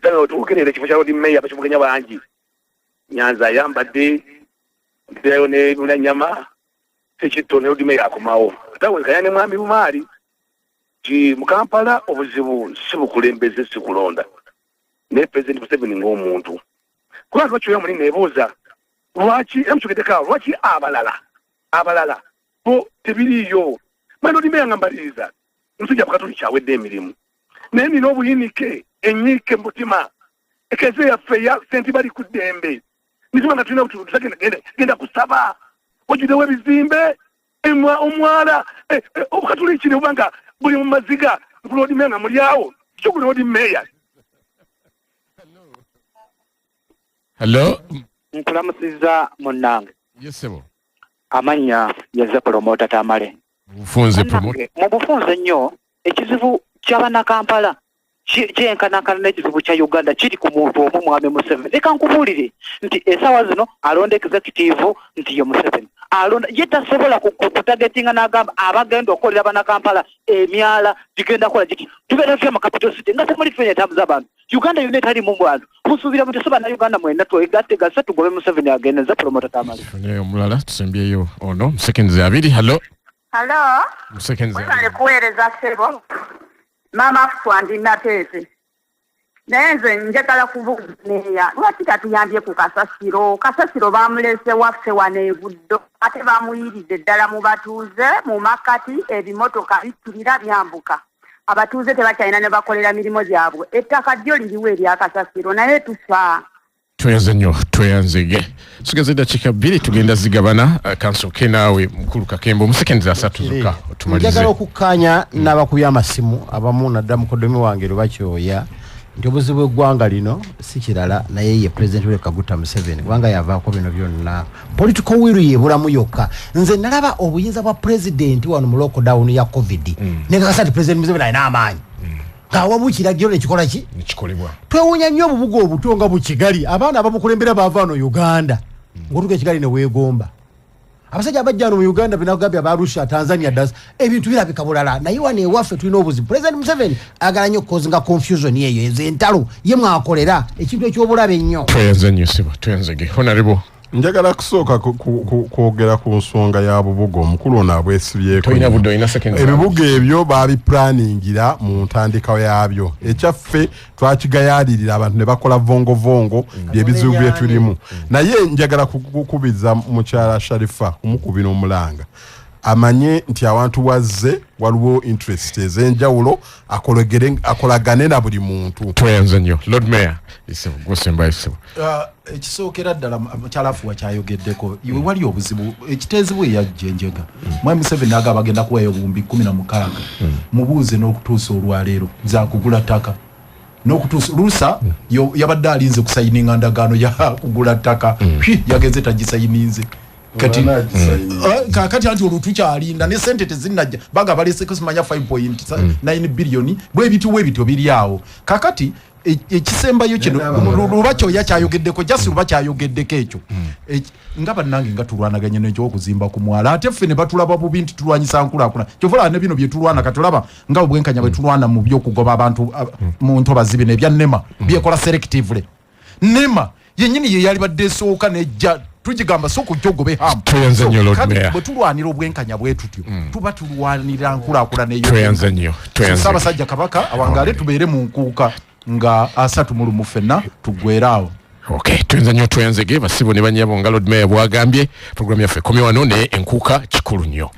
Dalo tukelele kifo kya meya abachubuganya bangi. Nyanza yambadde Deo ne nyama tekitone odime yakomawo tawe kayane mwami bumali ki mukampala obuzibu sibukulembeze sikulonda ne president Museveni ng'omuntu kuba lwacho yamuli nebuuza lwaki emchuketeka lwaki abalala bo tebiriyo mano odime yangambaliza nsujja pakatuli kyawedde emirimu naye nina obuyinike ennyike mutima ekeze yaffe ya senti bali ku ddembe nizimanga tulina genda kusaba ojidewo ebizimbe omwala obukatuli kiri obanga buli mu maziga bulodi meya nga mulyawo kyoguli odi meya. Hello. Nkulamusiza munnange. Yesebo. Amanya yaze promota tamale. Bufunze promote. Mu bufunze nnyo ekizibu ky'abana Kampala kyenkanakana n'ekizibu kya Uganda kiri ku muntu omu mwami Museveni. Leka nkubulire nti esawa zino alonda executive nti ye Museveni. Alonda yetasobola kutagetinga n'agamba abagenda okolera abana Kampala emyala gigenda kola giti tubeera tya mu capital city nga temuli fenye tabu z'abantu. Uganda yonna etali mu bantu musuubira mu tesoba na Uganda mwenda twegatte gasa tugobe Museveni agenda za promota tamale. Fune omulala tusembyeyo ono seconds abiri. Hello. Hello. Seconds abiri. Kale kuweereza sebo. Mama Fwandi Natese. Nenze njagala kubuuza lwaki katuyambye ku kasasiro bamulese waffe wane buddo ate bamuyiridde ddala mu batuuze mu makati ebimotoka bikkirira byambuka abatuuze tebakyalina ne bakolera mirimo gyabwe ettaka lyo liriwo eryakasasiro naye tufa tweyanzege tugeze dakika 2 tugenda zigabana kansoke naawe mukulu kakembo musekenza 3 zuka otumalize njagala okukkaanya n'abakubi amasimu abamu nadda mukodomi wange lwakyoya nti obuzibu bw'eggwanga lino si kirala naye ye president we Kaguta Museveni kubanga yavaako bino byonna political will ye bulamu yokka nze nalaba obuyinza bwa president wano mu lockdown ya covid nekakasa nti president Museveni alina amaanyi ng'awamu kiragiro nekikola ki nekikolebwa twewuunya nnyo obubuga obuto nga bukigali abaana abamukulembera baava wano Uganda ng'otuuka ekigali ne weegomba abasajja abajja wano mu Uganda binagambye abarusha Tanzania das ebintu birabika bulala naye wano ewaffe tulina obuzibu president Museveni agala nnyo okukozinga confusion yeeyo ez'entalo ye mwakolera ekintu eky'obulabe nnyo tweyanze nnyo sibo tweyanzege honorable njagala kusooka kwogera ku nsonga ya bubuga omukulu ono abwesibyeko ebibuga ebyo babiplaningira mu ntandikwa yabyo ekyaffe twakigayalirira abantu ne bakola vongovongo byebizibu bye tulimu naye njagala kukubiza mukyala Sharifa kumukubira omulanga amanye nti abantu wazze waliwo interest ez'enjawulo akolagane na buli muntu. Tweyanze nnyo Lord Mayor Gusemba Isebo. Ekisookera ddala mukyalafuwa kyayogeddeko iwe wali obuzibu ekiteezibu eyajja enjega mwami Museveni agamba agenda kuwayo obumbi 16 mubuuze n'okutuusa olwaleero za kugula ttaka n'okutuusa lusa yabadde alinze kusayininga ndagaano ya kugula ttaka yagenze tagisayininze kati anti olutukyalinda ne sente tezinnajja baga baleseko simanya 5.9 billion bwe bityo biri awo kakati ekisembayo kino lubakyo yakyayogeddeko jasi lubakyayogeddeko ekyo nga bannange nga tulwanaganye n'ekyo okuzimba ku mwala ate ffe ne batulaba bubi nti tulwanyisa nkulakula kyovola ne bino bye tulwana katulaba nga obwenkanya bwe tulwana mu by'okugoba abantu mu ntobazi bino ebya nema byekola selectively nema yennyini ye yali badde esooka nejja tujigamba soko jogobe hamu Tweyanze nnyo Lord Mayor bwe tulwanira obwenkanya bwe tutyo tuba tulwanira nkulakula neyo tweyanze nnyo Ssaabasajja Kabaka awangale tubeere mu nkuuka nga 3 ffenna tuggweeraawo. Okay, tweyanze nnyo basibo ne banyabo nga Lord Mayor bwagambye program yaffe komye wano ne enkuuka kikulu nnyo.